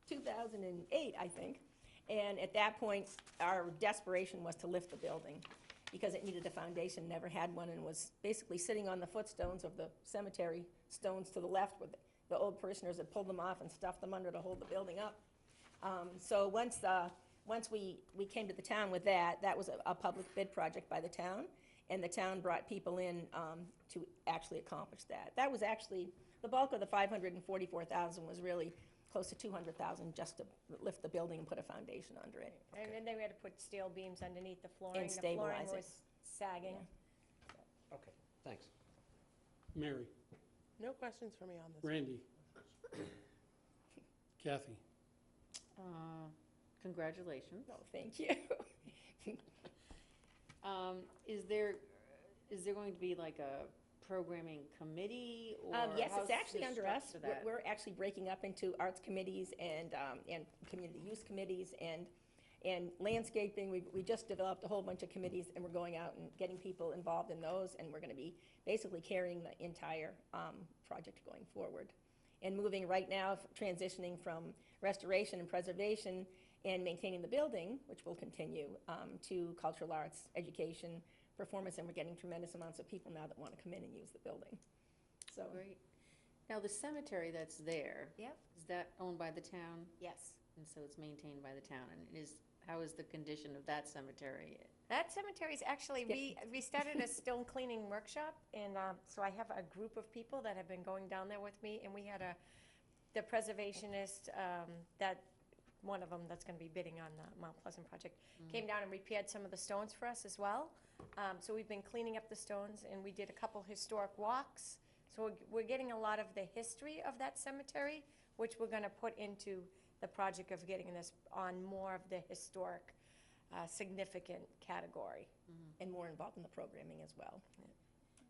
2008, I think. And at that point, our desperation was to lift the building, because it needed a foundation, never had one, and was basically sitting on the footstones of the cemetery stones to the left, where the old parishioners had pulled them off and stuffed them under to hold the building up. So once we came to the town with that, that was a public bid project by the town, and the town brought people in to actually accomplish that. That was actually, the bulk of the $544,000 was really close to $200,000 just to lift the building and put a foundation under it. And then they had to put steel beams underneath the flooring. And The flooring stabilize it. was sagging. Okay, thanks. Mary, No questions for me on this. Randy, Kathy. Congratulations. No, thank you. Is there going to be like a programming committee, or? Yes, how's it's actually the under us. structure of that? We're actually breaking up into arts committees and community use committees and landscaping. We just developed a whole bunch of committees, and we're going out and getting people involved in those, and we're gonna be basically carrying the entire project going forward. And moving right now, transitioning from restoration and preservation and maintaining the building, which will continue, to cultural arts, education, performance, and we're getting tremendous amounts of people now that want to come in and use the building. So, Great. Now, the cemetery that's there. Yep. Is that owned by the town? Yes. And so it's maintained by the town, and how is the condition of that cemetery? That cemetery is actually, we started a stone cleaning workshop, and so I have a group of people that have been going down there with me, and we had the preservationist, that, one of them that's gonna be bidding on the Mount Pleasant project, came down and repaired some of the stones for us as well. So we've been cleaning up the stones, and we did a couple historic walks. So we're getting a lot of the history of that cemetery, which we're gonna put into the project of getting this on more of the historic, significant category. and more involved in the programming as well.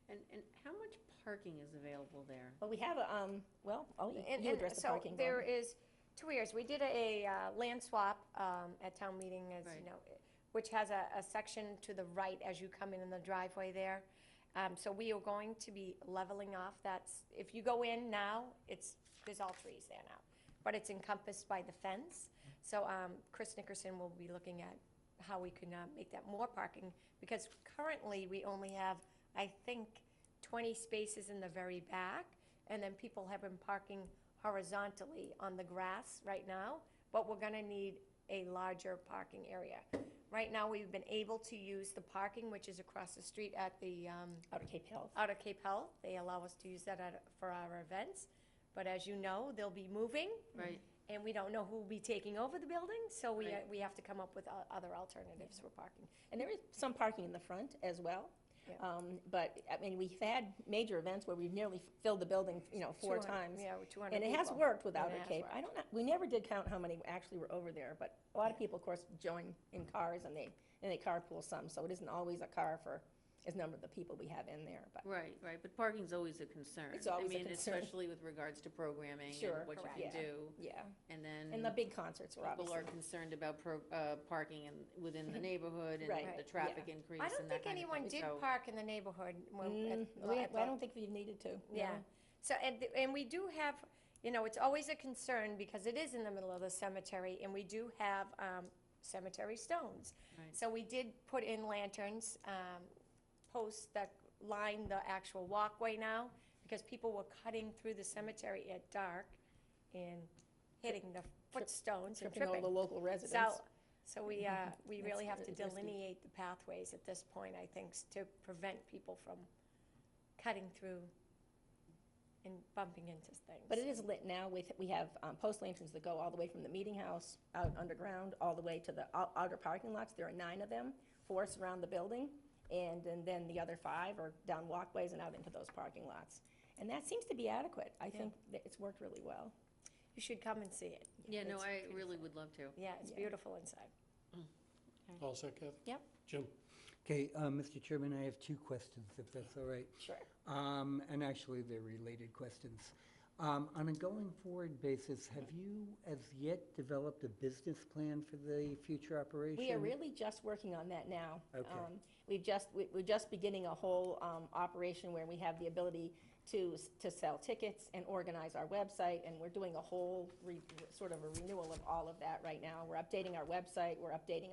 And how much parking is available there? But we have And you address the parking. So there Barbara. is 2 areas. We did a land swap at town meeting, as you Right. know, which has a section to the right as you come in the driveway there. So we are going to be leveling off. If you go in now, there's all trees there now, but it's encompassed by the fence. So Chris Nickerson will be looking at how we can make that more parking, because currently we only have, I think, 20 spaces in the very back, and then people have been parking horizontally on the grass right now, but we're gonna need a larger parking area. Right now, we've been able to use the parking, which is across the street at the, Out of Cape Health. out of Cape Health. They allow us to use that for our events. But as you know, they'll be moving. Right. And we don't know who will be taking over the building, so Right. we have to come up with other alternatives for parking. And there is some parking in the front as well. Yeah. But, I mean, we've had major events where we've nearly filled the building, 4 times. Yeah, with 200 And it people. has worked with And Outer it has Cape. worked. I don't know, we never did count how many actually were over there, but a lot of people, of course, join in cars, and they carpool some, so it isn't always a car for as number of the people we have in there, but. Right, but parking's always a concern. It's always a I mean, concern. especially with regards to programming Sure, and what you correct. can Yeah. do. Yeah, And then. and the big concerts are People are obviously. concerned about parking within the neighborhood Right, and the yeah. traffic increase I and don't that think kind of anyone thing. did So- park in the neighborhood. I don't think we've needed to. no. Yeah. So, and we do have, it's always a concern because it is in the middle of the cemetery, and we do have cemetery stones. Right. So we did put in lanterns, posts that line the actual walkway now, because people were cutting through the cemetery at dark and hitting the footstones and Tripping over the tripping. local residents. So we really have to It's risky. delineate the pathways at this point, I think, to prevent people from cutting through and bumping into things. But it is lit now. We have post lanterns that go all the way from the meeting house out underground, all the way to the outer parking lots. There are 9 of them, 4 surround the building, and then the other 5 are down walkways and out into those parking lots. And that seems to be adequate. I think that it's worked really well. You should come and see it. Yeah, no, It's I beautiful. really would love to. Yeah, it's Yeah. beautiful inside. All set, Kathy? Yep. Jim? Okay, Mr. Chairman, I have two questions, if that's all right. Sure. And actually, they're related questions. On a going forward basis, have you as yet developed a business plan for the future operation? We are really just working on that now. Okay. We're just beginning a whole operation where we have the ability to sell tickets and organize our website, and we're doing a whole sort of a renewal of all of that right now. We're updating our website, we're updating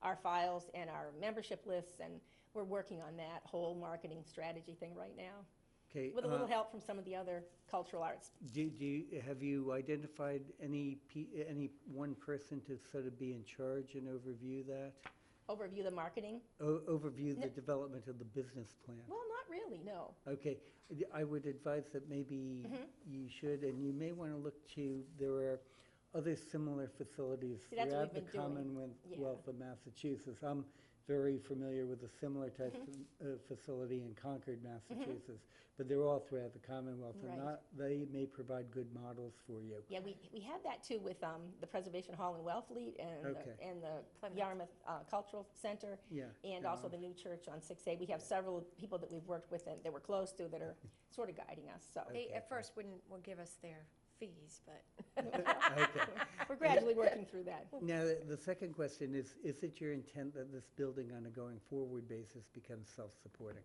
our files and our membership lists, and we're working on that whole marketing strategy thing right now, Okay. with a little help from some of the other cultural arts. Have you identified any one person to sort of be in charge and overview that? Overview the marketing? Overview the development of the business plan? Well, not really, no. Okay, I would advise that maybe you should, and you may want to look to, there are other similar facilities See, that's what throughout we've the been doing. Commonwealth of Massachusetts. I'm very familiar with a similar type of facility in Concord, Massachusetts, but they're all throughout the Commonwealth, and Right. they may provide good models for you. Yeah, we had that too with the Preservation Hall in Wellfleet Okay. and the Yarmouth Cultural Center. Yeah, And also the new church on 6A. We have several people that we've worked with and that we're close to that are sort of guiding us, so. They at first wouldn't give us their fees, but Okay. We're gradually working through that. Now, the second question is it your intent that this building on a going forward basis becomes self-supporting?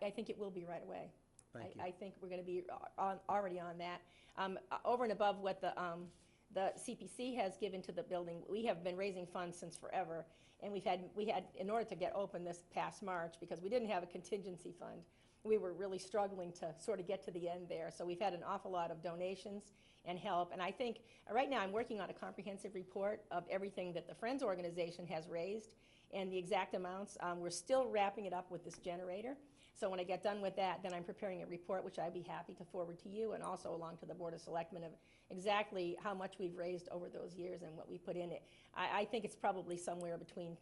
I think it will be right away. Thank you. I think we're going to be already on that. Over and above what the CPC has given to the building, we have been raising funds since forever, and we had, in order to get open this past March, because we didn't have a contingency fund, we were really struggling to sort of get to the end there. So we've had an awful lot of donations and help, and I think, right now, I'm working on a comprehensive report of everything that the Friends organization has raised, and the exact amounts. We're still wrapping it up with this generator. So when I get done with that, then I'm preparing a report, which I'd be happy to forward to you and also along to the Board of Selectmen, of exactly how much we've raised over those years and what we put in it. I think it's probably somewhere between,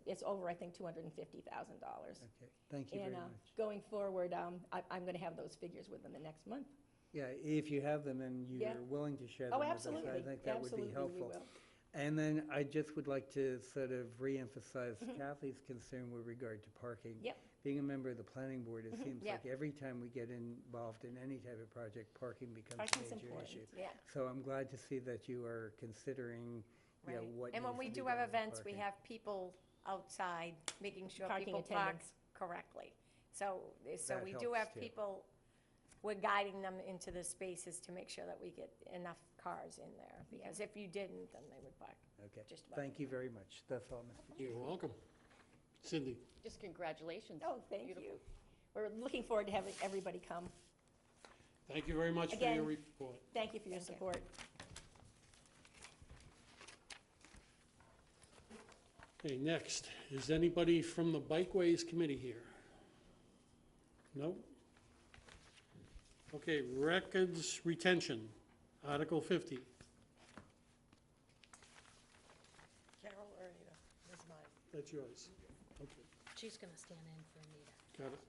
it's over, I think, $250,000. Okay, thank you very And much. going forward, I'm going to have those figures within the next month. Yeah, if you have them and Yeah. you're willing to share Oh, them with us, I absolutely. think that would be Absolutely, we helpful. will. And then I just would like to sort of reemphasize Mm-hmm. Kathy's concern with regard to parking. Yep. Being a member of the planning board, it seems Yeah. like every time we get involved in any type of project, parking becomes Parking's a major important, issue. yeah. So I'm glad to see that you are considering, you know, Right. what And when needs we to be do have done with events, we parking. have people outside making sure Parking people park attendants. correctly. So That we do helps, have too. people, we're guiding them into the spaces to make sure that we get enough cars in there. Because if you didn't, then they would park Okay, just about. thank you very much. That's all, Mr. Chair. You're welcome. Cindy? Just congratulations. Oh, thank Beautiful. you. We're looking forward to having everybody come. Thank you very much for Again. your report. Thank you for your Thank you. support. Okay, next, is anybody from the Bikeways Committee here? No? Okay, records retention, Article 50. Carol or Anita? That's mine. That's yours. Okay, She's going to stand in for Anita. got it.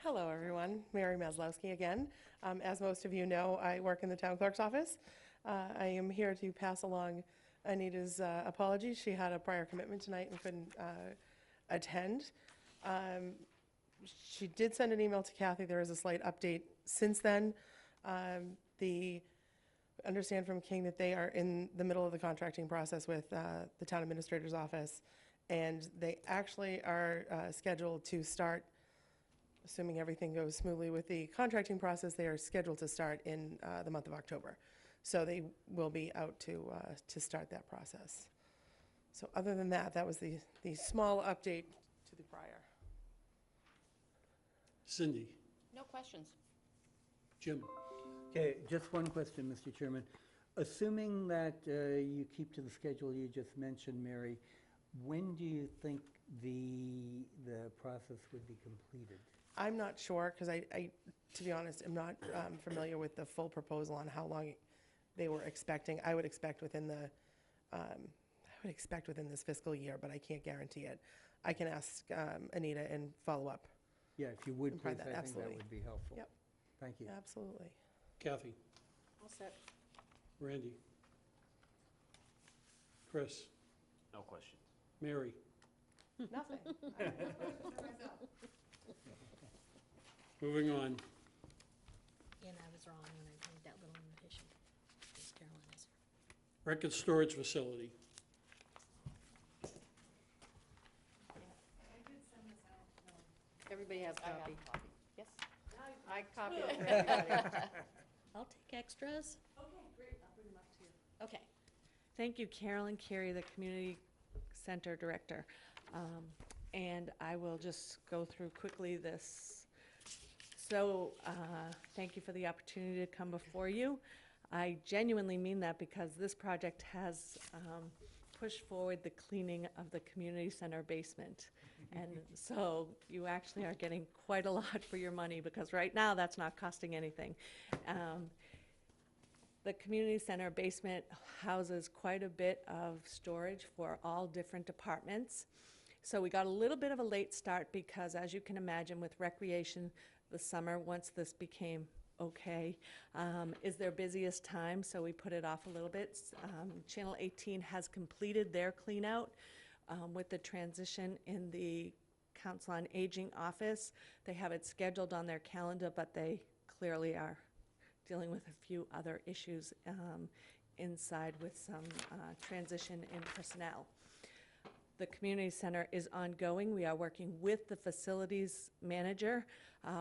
Hello, everyone. Mary Maslowski again. As most of you know, I work in the town clerk's office. I am here to pass along Anita's apologies. She had a prior commitment tonight and couldn't attend. She did send an email to Kathy. There is a slight update since then. Understand from King that they are in the middle of the contracting process with the town administrator's office, and they actually are scheduled to start, assuming everything goes smoothly with the contracting process, they are scheduled to start in the month of October. So they will be out to start that process. So other than that, that was the small update to the prior. Cindy? No questions. Jim? Okay, just one question, Mr. Chairman. Assuming that you keep to the schedule you just mentioned, Mary, when do you think the process would be completed? I'm not sure, because I, to be honest, am not familiar with the full proposal on how long they were expecting. I would expect within this fiscal year, but I can't guarantee it. I can ask Anita and follow up. Yeah, if you would, And provide please, that, I think that absolutely. would be helpful. Yep. Thank you. Absolutely. Kathy, All set. Randy, Chris, No questions. Mary. Nothing. Moving on. And I was wrong when I made that little notation. It's Carolina's. Record storage facility. Everybody has a I have copy. a copy. Yes. I copied it for everybody. I'll take extras. Okay, great, I'll bring them up to you. Okay. Thank you, Carolyn Carey, the Community Center Director. And I will just go through quickly this. So, thank you for the opportunity to come before you. I genuinely mean that because this project has pushed forward the cleaning of the community center basement. And so you actually are getting quite a lot for your money because right now that's not costing anything. The community center basement houses quite a bit of storage for all different departments. So we got a little bit of a late start because, as you can imagine, with recreation, the summer, once this became okay, is their busiest time, so we put it off a little bit. Channel 18 has completed their clean out with the transition in the Council on Aging office. They have it scheduled on their calendar, but they clearly are dealing with a few other issues inside with some transition in personnel. The community center is ongoing. We are working with the facilities manager.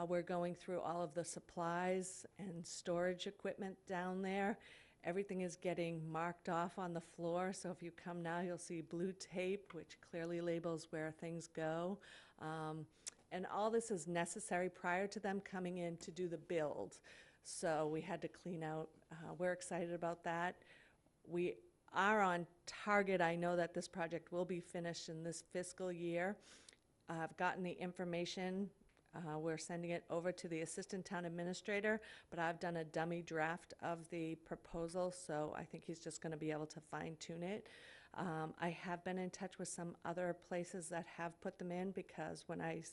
We're going through all of the supplies and storage equipment down there. Everything is getting marked off on the floor, so if you come now, you'll see blue tape, which clearly labels where things go. And all this is necessary prior to them coming in to do the build. So we had to clean out. We're excited about that. We are on target. I know that this project will be finished in this fiscal year. I've gotten the information. We're sending it over to the assistant town administrator, but I've done a dummy draft of the proposal, so I think he's just going to be able to fine tune it. I have been in touch with some other places that have put them in because when I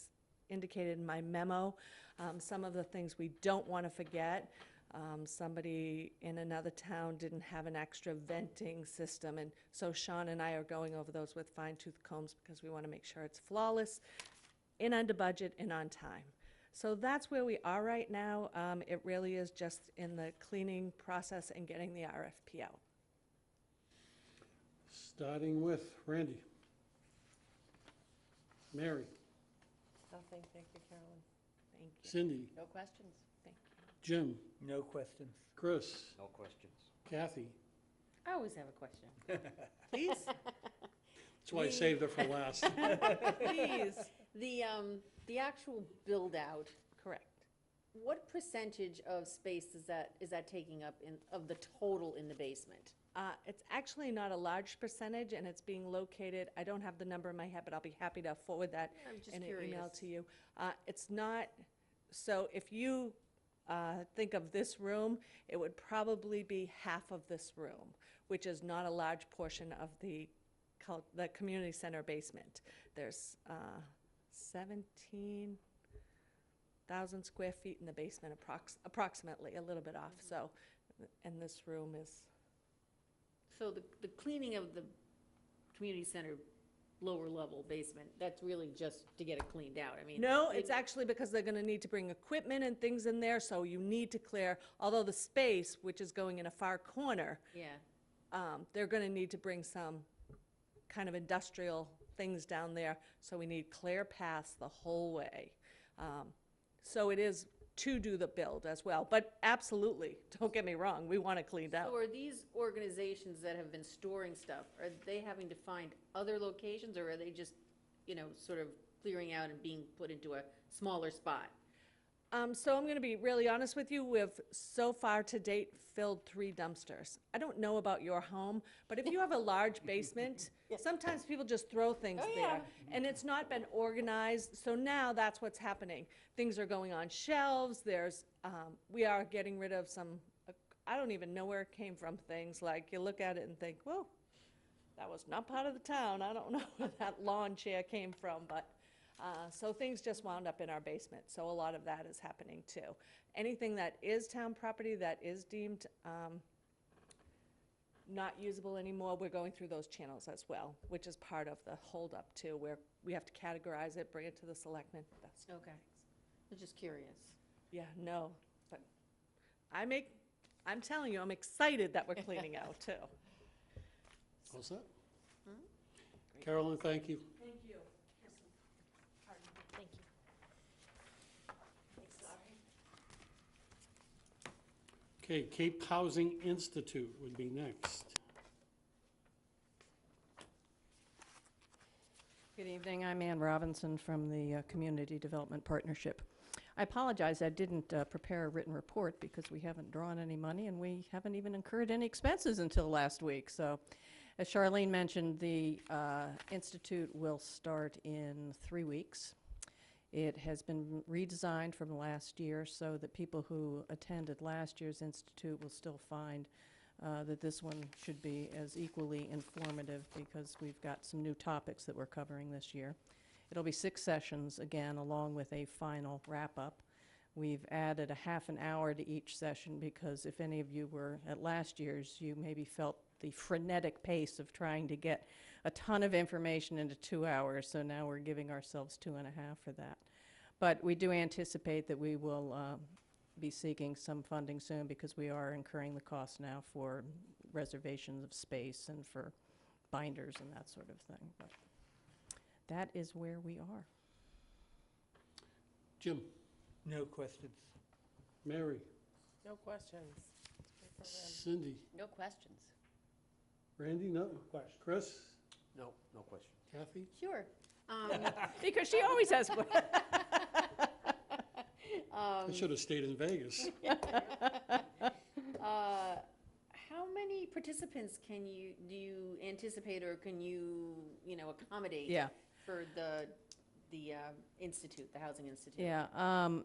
indicated in my memo some of the things we don't want to forget. Somebody in another town didn't have an extra venting system, and so Sean and I are going over those with fine-tooth combs because we want to make sure it's flawless, in under budget, and on time. So that's where we are right now. It really is just in the cleaning process and getting the RFP out. Starting with Randy. Mary. Nothing. Thank you, Carolyn. Thank you. Cindy. No questions? Thank you. Jim. No questions. Chris. No questions. Kathy. I always have a question. Please, That's why I saved her for last. please. The actual build-out, Correct. what percentage of space is that taking up of the total in the basement? It's actually not a large percentage, and it's being located, I don't have the number in my head, but I'll be happy to forward that I'm just in an email curious. to you. It's not, so if you think of this room, it would probably be half of this room, which is not a large portion of the community center basement. There's 17,000 square feet in the basement, approximately, a little bit off, so, and this room is, So the cleaning of the community center lower level basement, that's really just to get it cleaned out, I mean. no, it's actually because they're gonna need to bring equipment and things in there, so you need to clear, although the space, which is going in a far corner, Yeah, they're gonna need to bring some kind of industrial things down there, so we need clear paths the whole way. So it is to do the build as well, but absolutely, don't get me wrong, we want it cleaned out. so are these organizations that have been storing stuff, are they having to find other locations, or are they just, sort of clearing out and being put into a smaller spot? So I'm gonna be really honest with you, we've so far to date filled 3 dumpsters. I don't know about your home, but if you have a large basement, sometimes people just throw things there. And it's not been organized, so now that's what's happening. Things are going on shelves, we are getting rid of some, I don't even know where it came from, things like you look at it and think, whoa, that was not part of the town, I don't know where that lawn chair came from, but So things just wound up in our basement, so a lot of that is happening too. Anything that is town property that is deemed not usable anymore, we're going through those channels as well, which is part of the holdup too, where we have to categorize it, bring it to the selectmen. That's, Okay. I'm just curious. yeah, no, but I'm telling you, I'm excited that we're cleaning out too. All set? Carolyn, thank you. Thank you. Thank you. Okay, Cape Housing Institute would be next. Good evening, I'm Ann Robinson from the Community Development Partnership. I apologize, I didn't prepare a written report because we haven't drawn any money and we haven't even incurred any expenses until last week. So, as Charlene mentioned, the Institute will start in 3 weeks. It has been redesigned from last year so that people who attended last year's Institute will still find that this one should be as equally informative because we've got some new topics that we're covering this year. It'll be 6 sessions, again, along with a final wrap-up. We've added a half an hour to each session because if any of you were at last year's, you maybe felt the frenetic pace of trying to get a ton of information into 2 hours, so now we're giving ourselves 2.5 for that. But we do anticipate that we will be seeking some funding soon because we are incurring the cost now for reservations of space and for binders and that sort of thing. But that is where we are. Jim, No questions. Mary, No questions. Cindy, No questions. Randy, no? Chris, No, no question. Kathy? Sure. Because she always has questions. I should have stayed in Vegas. How many participants do you anticipate or can you accommodate Yeah. for the institute, the Housing Institute? Yeah,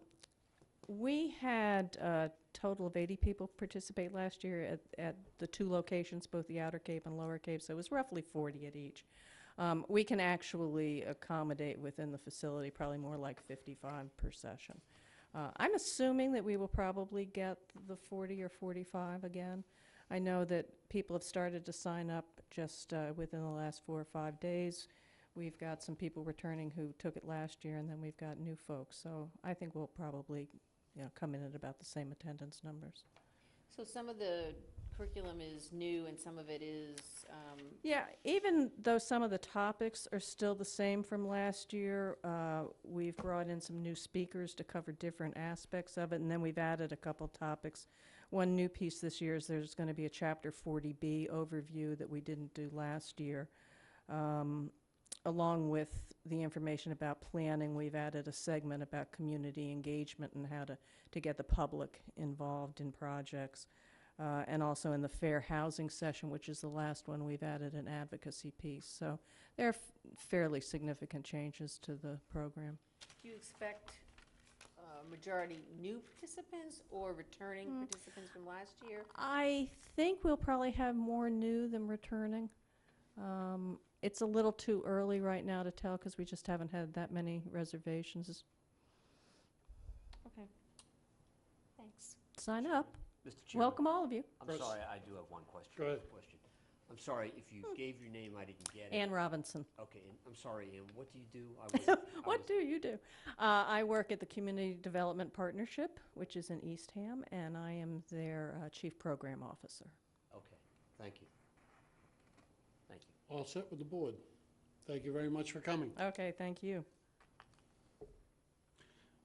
we had a total of 80 people participate last year at the 2 locations, both the Outer Cape and Lower Cape, so it was roughly 40 at each. We can actually accommodate within the facility probably more like 55 per session. I'm assuming that we will probably get the 40 or 45 again. I know that people have started to sign up just within the last 4 or 5 days. We've got some people returning who took it last year, and then we've got new folks. So I think we'll probably come in at about the same attendance numbers. So some of the curriculum is new and some of it is, Yeah, even though some of the topics are still the same from last year, we've brought in some new speakers to cover different aspects of it, and then we've added a couple topics. One new piece this year is there's going to be a Chapter 40B overview that we didn't do last year. Along with the information about planning, we've added a segment about community engagement and how to get the public involved in projects. And also in the fair housing session, which is the last one, we've added an advocacy piece. So there are fairly significant changes to the program. do you expect majority new participants or returning participants from last year? I think we'll probably have more new than returning. It's a little too early right now to tell because we just haven't had that many reservations. Okay. Thanks. Sign up. Mr. Chairman. Welcome all of you. I'm Chris. sorry, I do have one question. Go ahead. I'm sorry, if you gave your name, I didn't get it. Ann Robinson. Okay, and I'm sorry, Ann, what do you do? What do you do? I work at the Community Development Partnership, which is in Eastham, and I am their Chief Program Officer. Okay, thank you. Thank you. All set with the board. Thank you very much for coming. Okay, thank you.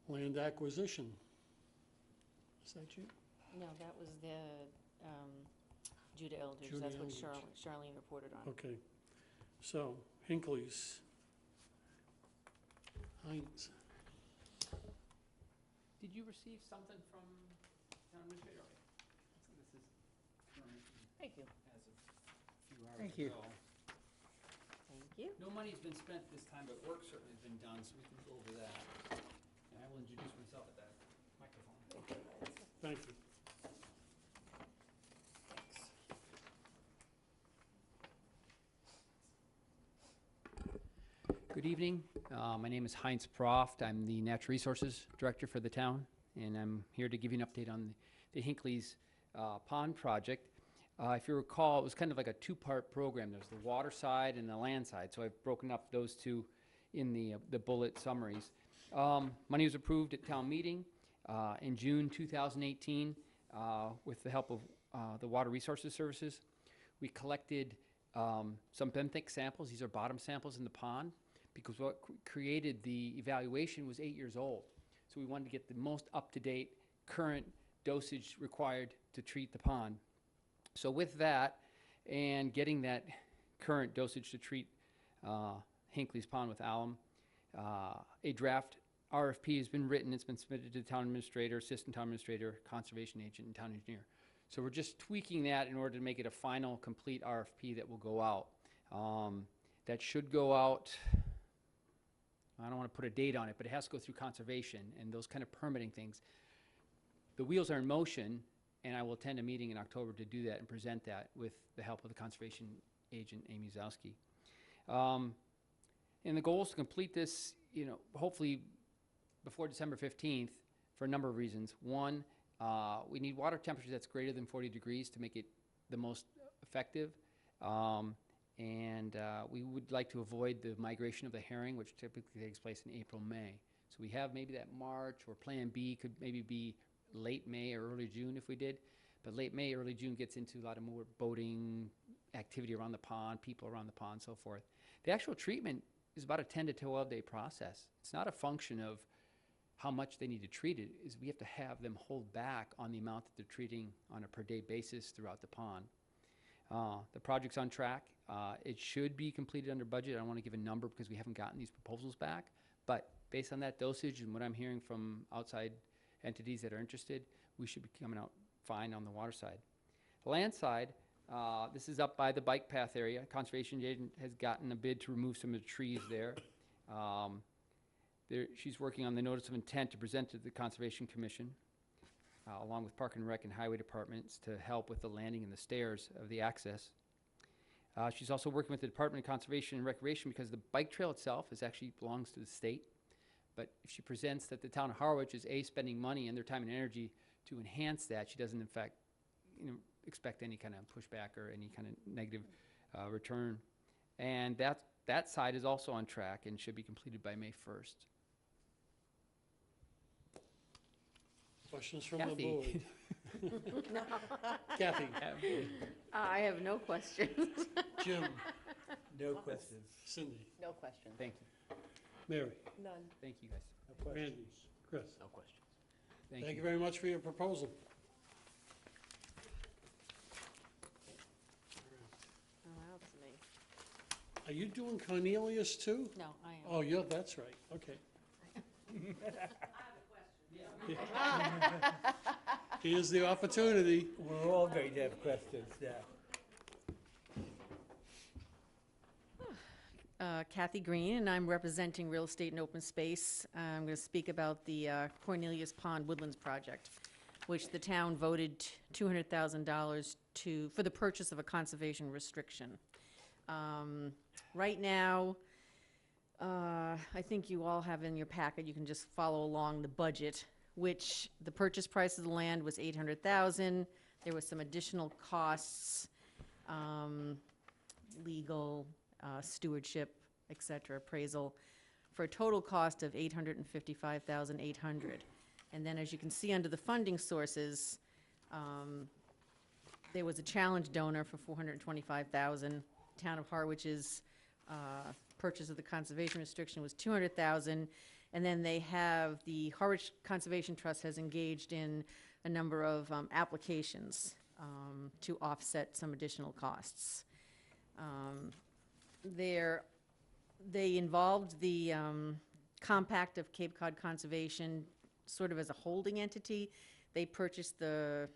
Land acquisition. Is that you? No, that was the Judah Elders. Judah That's what Elders. Charlene reported on. Okay. So, Hinckley's. Heinz. Did you receive something from town administrator? Okay. So this is current Thank you. as of a few hours Thank you. ago. Thank you. No money's been spent this time, but work certainly has been done, so we can go over that. And I will introduce myself at that microphone. Thank you. Good evening. My name is Heinz Proft. I'm the Natural Resources Director for the town, and I'm here to give you an update on the Hinckley's Pond project. If you recall, it was kind of like a two-part program. There's the water side and the land side, so I've broken up those two in the bullet summaries. Money was approved at town meeting in June 2018 with the help of the Water Resources Services. We collected some benthic samples. These are bottom samples in the pond, because what created the evaluation was 8 years old. So we wanted to get the most up-to-date current dosage required to treat the pond. So with that, and getting that current dosage to treat Hinckley's Pond with alum, a draft RFP has been written. It's been submitted to the town administrator, assistant town administrator, conservation agent, and town engineer. So we're just tweaking that in order to make it a final, complete RFP that will go out. That should go out, I don't want to put a date on it, but it has to go through conservation and those kind of permitting things. The wheels are in motion, and I will attend a meeting in October to do that and present that with the help of the conservation agent, Amy Zowski. And the goal is to complete this, hopefully before December 15th for a number of reasons. One, we need water temperature that's greater than 40 degrees to make it the most effective. We would like to avoid the migration of the herring, which typically takes place in April, May. So we have maybe that March, or Plan B could maybe be late May or early June if we did. But late May, early June gets into a lot of more boating activity around the pond, people around the pond, so forth. The actual treatment is about a 10 to 12 day process. It's not a function of how much they need to treat it, is we have to have them hold back on the amount that they're treating on a per day basis throughout the pond. The project's on track. It should be completed under budget. I don't want to give a number because we haven't gotten these proposals back, but based on that dosage and what I'm hearing from outside entities that are interested, we should be coming out fine on the water side. The land side, this is up by the bike path area. Conservation agent has gotten a bid to remove some of the trees there. She's working on the notice of intent to present to the Conservation Commission, along with Park and Rec and Highway Departments, to help with the landing and the stairs of the access. She's also working with the Department of Conservation and Recreation because the bike trail itself actually belongs to the state. But if she presents that the town of Harwich is spending money and their time and energy to enhance that, she doesn't in fact expect any kind of pushback or any kind of negative return. And that side is also on track and should be completed by May 1st. Questions from Kathy. the board? Kathy? I have no questions. Jim? No questions. Cindy? No question. Thank you. Mary? None. Thank you, guys. Randy? Chris? No questions. Thank you very much for your proposal. Oh, that's me. Are you doing Cornelius too? No, I am. Oh, yeah, that's right, okay. Here's the opportunity. We're all going to have questions, yeah. Kathy Green, and I'm representing Real Estate and Open Space. I'm going to speak about the Cornelius Pond Woodlands Project, which the town voted $200,000 for the purchase of a conservation restriction. Right now, I think you all have in your packet, you can just follow along the budget, which the purchase price of the land was $800,000. There was some additional costs, legal, stewardship, et cetera, appraisal, for a total cost of $855,800. And then, as you can see under the funding sources, there was a challenge donor for $425,000. Town of Harwich's purchase of the conservation restriction was $200,000. And then they have, the Harwich Conservation Trust has engaged in a number of applications to offset some additional costs. They involved the Compact of Cape Cod Conservation sort of as a holding entity. They purchased the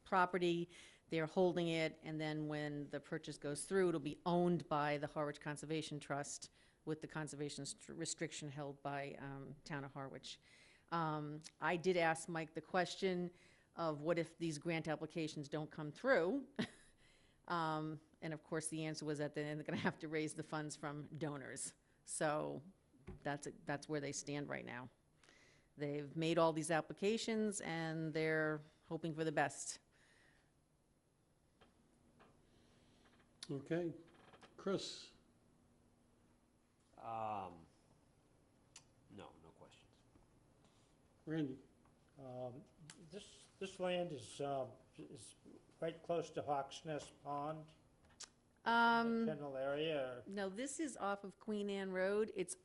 property, they're holding it, and then when the purchase goes through, it'll be owned by the Harwich Conservation Trust with the conservation restriction held by Town of Harwich. I did ask Mike the question of what if these grant applications don't come through? And of course, the answer was that they're going to have to raise the funds from donors. So that's where they stand right now. They've made all these applications, and they're hoping for the best. Okay. Chris? No questions. Randy? This land is right close to Hawks Nest Pond, general area, or? No, this is off of Queen Anne Road. It's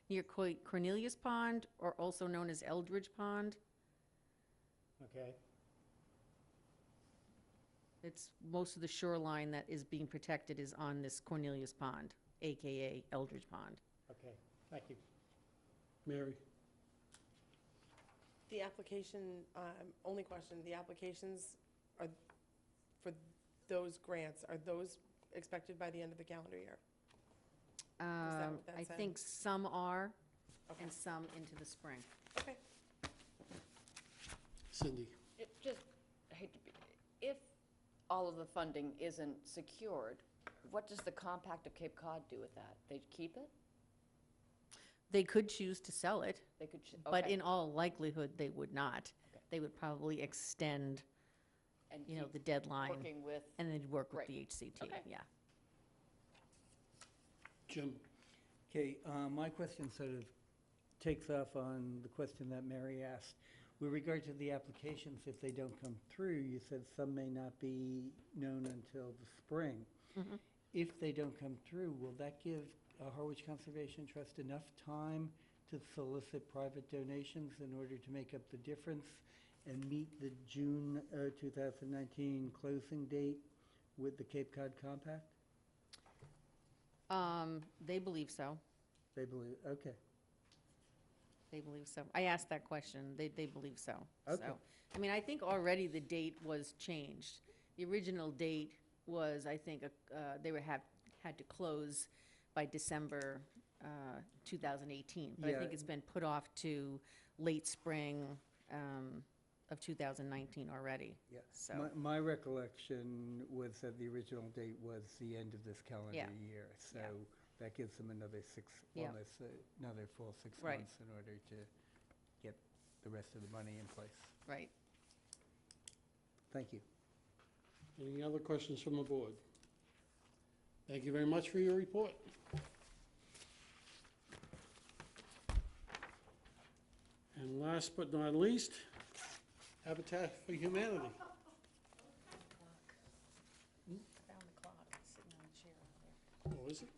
near Cornelius Pond, or also known as Eldridge Pond. Okay. It's most of the shoreline that is being protected is on this Cornelius Pond, AKA Eldridge Pond. Okay, thank you. Mary? The application, only question, the applications are, for those grants, are those expected by the end of the calendar year? what that I said? think some are, Okay. and some into the spring. Okay. Cindy? I hate to be, if all of the funding isn't secured, what does the Compact of Cape Cod do with that? They keep it? They could choose to sell it, They could, but okay. in all likelihood, they would not. Okay. They would probably extend, And you know, keep the deadline, working with, and then work with Right. the HCT, Okay. yeah. Jim? Okay, my question sort of takes off on the question that Mary asked. With regard to the applications, if they don't come through, you said some may not be known until the spring. Mhm. If they don't come through, will that give Harwich Conservation Trust enough time to solicit private donations in order to make up the difference and meet the June 2019 closing date with the Cape Cod Compact? They believe so. They believe, okay. They believe so. I asked that question. They believe so. Okay. So, I mean, I think already the date was changed. The original date was, I think, they had to close by December 2018. But I Yeah. think it's been put off to late spring of 2019 already. Yeah. So, My recollection was that the original date was the end of this calendar Yeah. year. So Yeah. that gives them another Yeah. almost another full 6 Right. months in order to get the rest of the money in place. right. Thank you. Any other questions from the board? Thank you very much for your report. And last but not least, Habitat for Humanity. Found the clock, sitting on the chair over there. Oh, is it?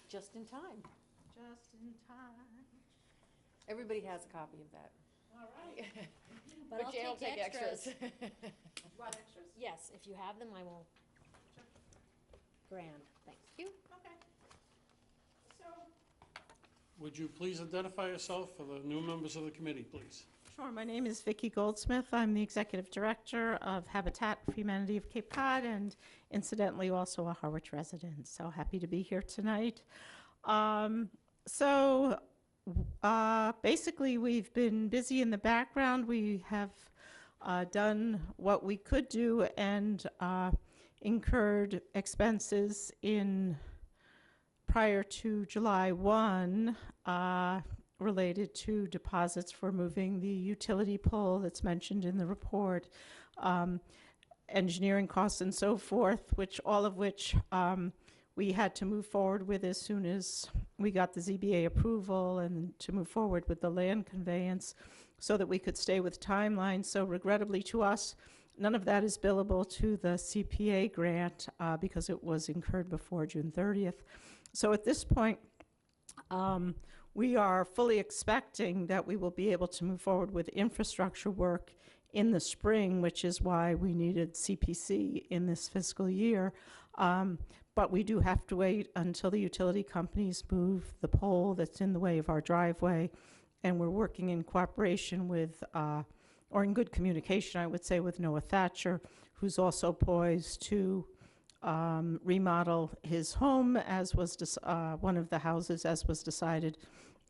Just in time. Just in time. Everybody has a copy of that. All right. But but I'll Jay will take take extras. Want extras? Yes, if you have them, I will. Grand, thank you. Okay. So, Would you please identify yourself for the new members of the committee, please? Sure, my name is Vicki Goldsmith. I'm the Executive Director of Habitat for Humanity of Cape Cod and incidentally also a Harwich resident, so happy to be here tonight. Basically, we've been busy in the background. We have done what we could do and incurred expenses in prior to July 1 related to deposits for moving the utility pole that's mentioned in the report, engineering costs and so forth, all of which we had to move forward with as soon as we got the ZBA approval and to move forward with the land conveyance so that we could stay with timelines. So regrettably to us, none of that is billable to the CPA grant because it was incurred before June 30th. So at this point, we are fully expecting that we will be able to move forward with infrastructure work in the spring, which is why we needed CPC in this fiscal year. But we do have to wait until the utility companies move the pole that's in the way of our driveway. And we're working in cooperation with, or in good communication, I would say, with Noah Thatcher, who's also poised to remodel his home, as was one of the houses, as was decided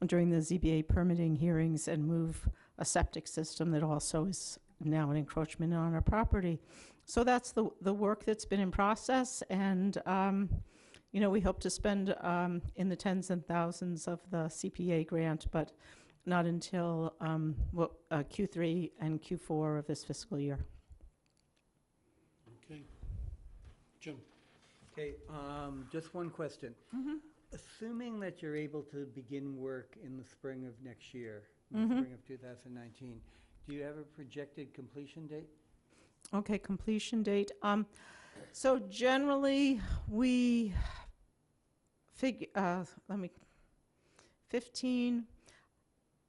during the ZBA permitting hearings, and move a septic system that also is now an encroachment on our property. So that's the work that's been in process, and, you know, we hope to spend in the tens and thousands of the CPA grant, but not until Q3 and Q4 of this fiscal year. Okay. Jim? Okay, just one question. Assuming that you're able to begin work in the spring of next year, in the spring of 2019, do you have a projected completion date? Okay, completion date. So generally, we figure, 15,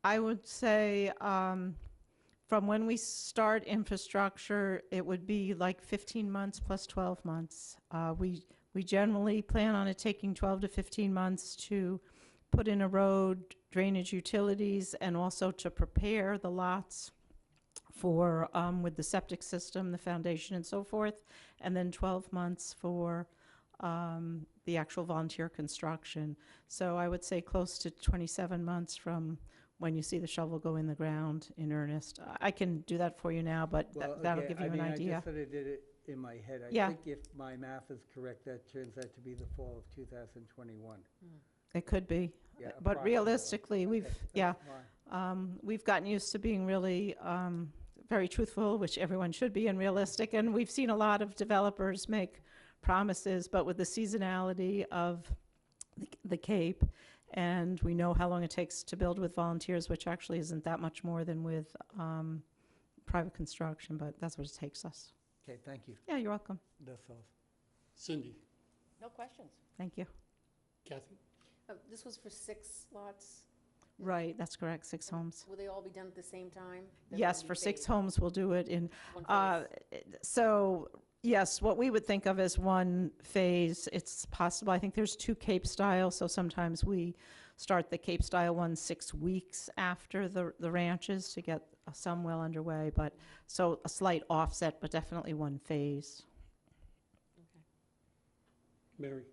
I would say, from when we start infrastructure, it would be like 15 months plus 12 months. We generally plan on it taking 12 to 15 months to put in a road, drainage, utilities, and also to prepare the lots for, with the septic system, the foundation, and so forth, and then 12 months for the actual volunteer construction. So I would say close to 27 months from when you see the shovel go in the ground in earnest. I can do that for you now, but that'll give you an idea. I just sort of did it in my head. I Yeah. think if my math is correct, that turns out to be the fall of 2021. It could be. Yeah, But approximately. realistically, Okay, we've, that's yeah, fine. we've gotten used to being really very truthful, which everyone should be, and realistic. And we've seen a lot of developers make promises, but with the seasonality of the Cape, and we know how long it takes to build with volunteers, which actually isn't that much more than with private construction, but that's what it takes us. Okay, thank you. Yeah, you're welcome. That's all. Cindy? No questions. Thank you. Kathy? This was for 6 lots? Right, that's correct, 6 homes. Will they all be done at the same time? They're Yes, gonna for be 6 phased? homes, we'll do it in, One phase. so, yes, what we would think of as one phase, it's possible, I think there's 2 Cape style, so sometimes we start the Cape style one 6 weeks after the ranches to get some well underway, but, so a slight offset, but definitely one phase. Mary?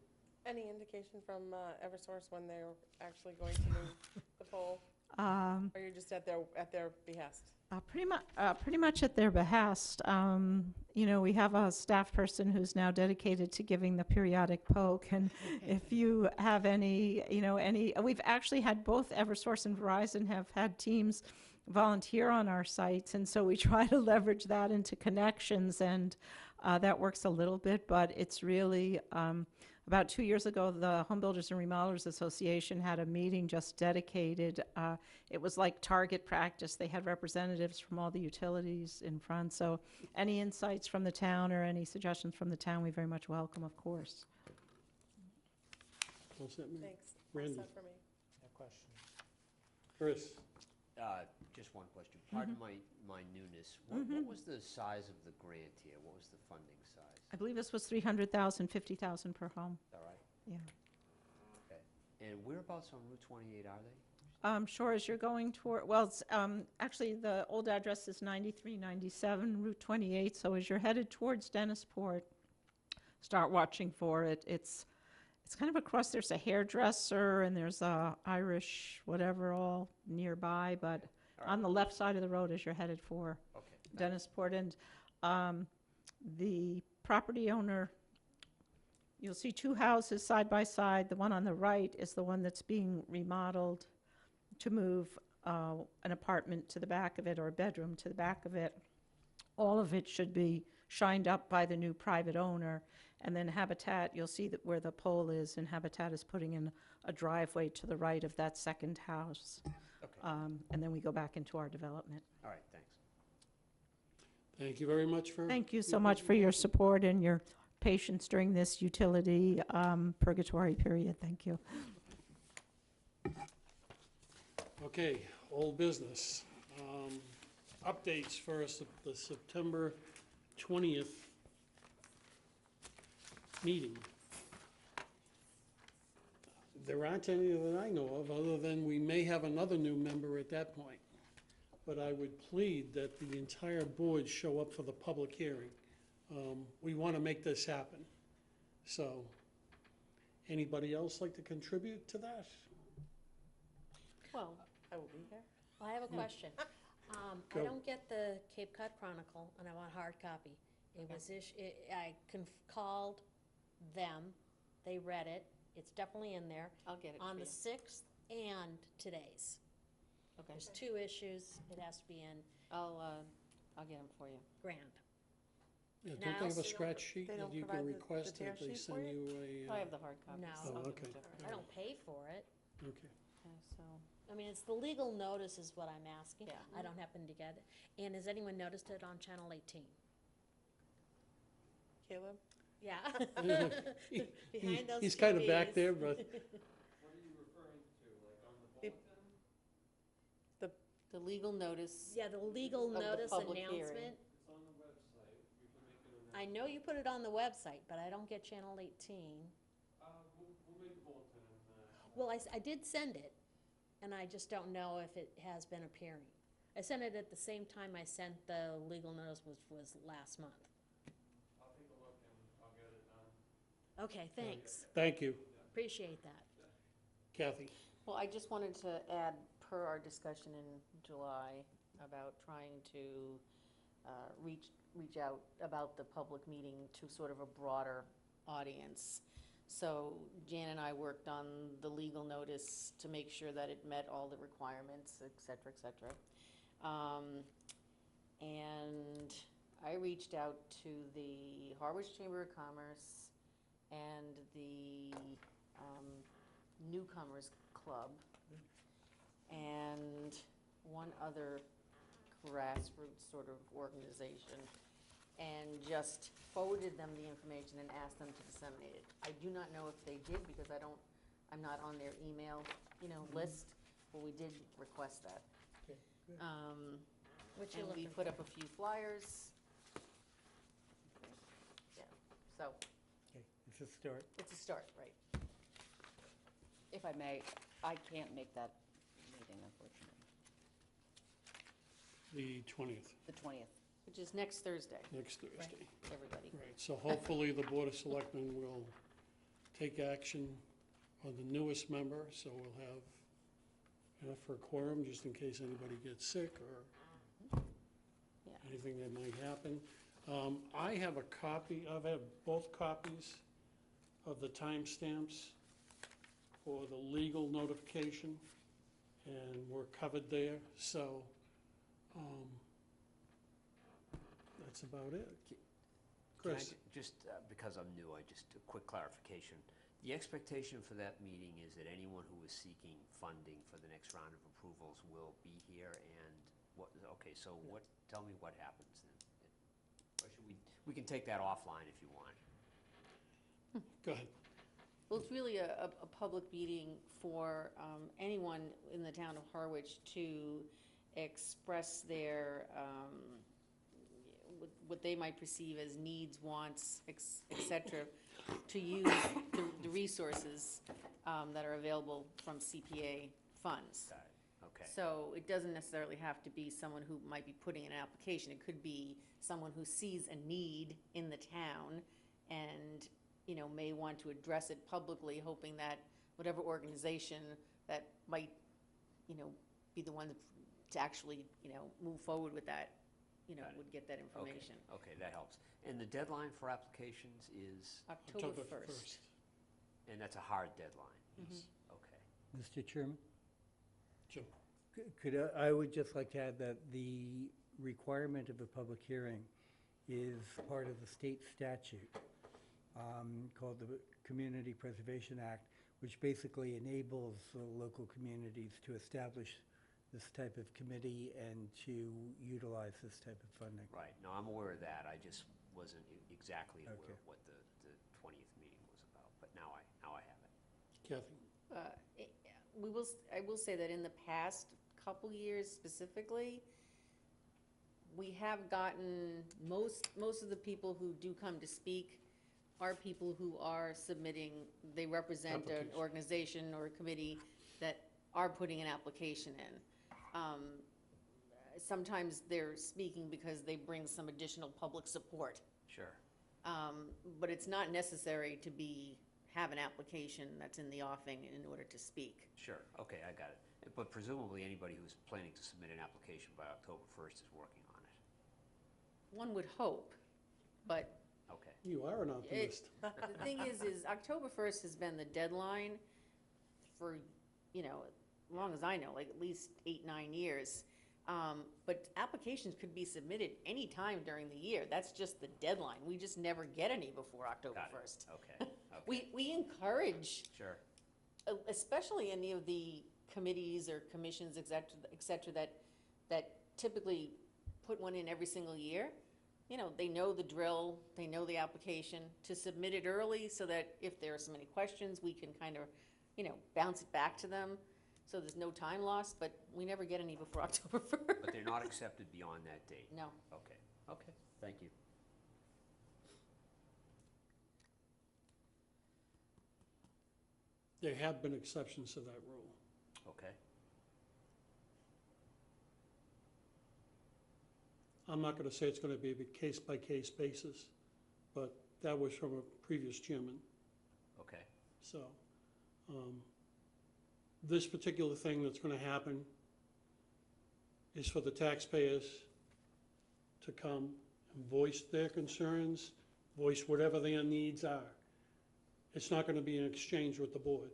Any indication from Eversource when they're actually going to move the pole? Or you're just at their behest? Pretty much at their behest. You know, we have a staff person who's now dedicated to giving the periodic poke, and if you have any, you know, we've actually had both Eversource and Verizon have had teams volunteer on our sites, and so we try to leverage that into connections, and that works a little bit, but it's really, about 2 years ago, the Home Builders and Remodelers Association had a meeting just dedicated. It was like target practice. They had representatives from all the utilities in front. So any insights from the town or any suggestions from the town, we very much welcome, of course. All set, Mary? Thanks. Randy? All set for me. No questions. Chris? Just one question. Pardon my newness. What was the size of the grant here? What was the funding size? I believe this was 300,000, 50,000 per home. All right. Yeah. Okay. And whereabouts on Route 28 are they? Sure, as you're going toward, well, it's, actually, the old address is 9397 Route 28, so as you're headed towards Dennisport, start watching for it. It's kind of across, there's a hairdresser, and there's a Irish whatever all nearby, but on the left side of the road as you're headed for Dennisport. And the property owner, you'll see 2 houses side by side. The one on the right is the one that's being remodeled to move an apartment to the back of it or a bedroom to the back of it. All of it should be shined up by the new private owner. And then Habitat, you'll see that where the pole is, and Habitat is putting in a driveway to the right of that second house. Okay. And then we go back into our development. All right, thanks. Thank you very much for... Thank you so much for your support and your patience during this utility purgatory period. Thank you. Okay, old business. Updates first, the September 20th meeting. There aren't any that I know of, other than we may have another new member at that point. But I would plead that the entire board show up for the public hearing. We want to make this happen. So, anybody else like to contribute to that? Well, I will be here. I have a question. Go. I don't get the Cape Cod Chronicle, and I want hard copy. It was called them, they read it, it's definitely in there. I'll get it On for the you. 6th and today's. Okay. There's 2 issues, it has to be in I'll get them for you. grand. Yeah, And don't I they have a also- scratch sheet they that don't you can provide the request tear that they sheet for send you? you a? I have the hard copies. No. I'll Oh, give okay. them to her. I don't pay for it. Okay. Okay, so, I mean, it's the legal notice is what I'm asking. Yeah. I don't happen to get it. And has anyone noticed it on Channel 18? Caleb? Yeah. He- Behind those He's kind of back TVs. there, but the legal notice, Yeah, the legal the notice public hearing. announcement. I know you put it on the website, but I don't get Channel 18. Well, I did send it, and I just don't know if it has been appearing. I sent it at the same time I sent the legal notice, which was last month. I'll take a look and I'll get it done. Okay, thanks. thank you. Appreciate that. Kathy? Well, I just wanted to add, per our discussion in July, about trying to reach out about the public meeting to sort of a broader audience. So Jan and I worked on the legal notice to make sure that it met all the requirements, et cetera, et cetera. And I reached out to the Harwich Chamber of Commerce and the Newcomers Club, and one other grassroots sort of organization, and just forwarded them the information and asked them to disseminate it. I do not know if they did, because I'm not on their email, list, but we did request that. Okay, good. What you And we looking put up a few flyers. Yeah, so, Okay, it's a start. it's a start, right? If I may, I can't make that meeting, unfortunately, The 20th, the 20th. Which is next Thursday, next Thursday. everybody. Right, so hopefully the Board of Selectmen will take action on the newest member, so we'll have enough for a quorum, just in case anybody gets sick or Yeah. anything that might happen. I have a copy, I've had both copies of the timestamps for the legal notification, and we're covered there, so that's about it. Can I Chris? just, because I'm new, just a quick clarification. The expectation for that meeting is that anyone who is seeking funding for the next round of approvals will be here, and okay, so tell me what happens then? Or should we can take that offline if you want. Go ahead. Well, it's really a public meeting for anyone in the town of Harwich to express their, what they might perceive as needs, wants, et cetera, to use the resources that are available from CPA funds. Got it. Okay. So it doesn't necessarily have to be someone who might be putting in an application. It could be someone who sees a need in the town and, may want to address it publicly, hoping that whatever organization that might, be the one to actually, move forward with that, Got it. would get that Okay. information. Okay, that helps. And the deadline for applications is, October 1st. and that's a hard deadline? Mhm. Okay. Mr. Chairman? Jim? I would just like to add that the requirement of a public hearing is part of the state statute called the Community Preservation Act, which basically enables local communities to establish this type of committee and to utilize this type of funding. Right, no, I'm aware of that, I just wasn't exactly aware Okay. of what the 20th meeting was about, but now I have it. Kathy? I will say that in the past couple years specifically, we have gotten, most of the people who do come to speak are people who are submitting, they represent an Application. organization or a committee that are putting an application in. Sometimes they're speaking because they bring some additional public support. Sure. But it's not necessary to have an application that's in the offing in order to speak. Sure, okay, I got it. But presumably, anybody who's planning to submit an application by October 1st is working on it. One would hope, but Okay. You are an optimist. the thing is October 1st has been the deadline for, you know, as long as I know, like at least 8, 9 years. But applications could be submitted anytime during the year. That's just the deadline. We just never get any before October Got it. 1st. Okay. We encourage, Sure. especially any of the committees or commissions, et cetera, that typically put one in every single year. You know, they know the drill, they know the application, to submit it early so that if there are so many questions, we can kind of, you know, bounce it back to them, so there's no time lost, but we never get any before October 1st. But they're not accepted beyond that date? No. Okay. Okay. Thank you. There have been exceptions to that rule. Okay. I'm not going to say it's going to be a case-by-case basis, but that was from a previous chairman. Okay. So, this particular thing that's going to happen is for the taxpayers to come and voice their concerns, voice whatever their needs are. It's not going to be an exchange with the board.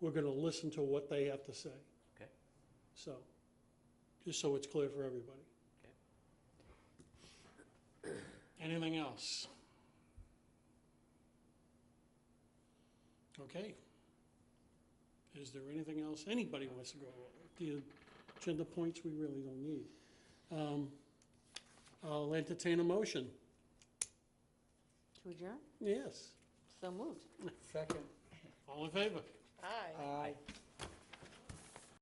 We're going to listen to what they have to say. Okay. So, just so it's clear for everybody. Anything else? Okay. Is there anything else anybody wants to go over? The agenda points we really don't need. I'll entertain a motion. To adjourn? Yes. So moved. Second. All in favor? Aye. Aye.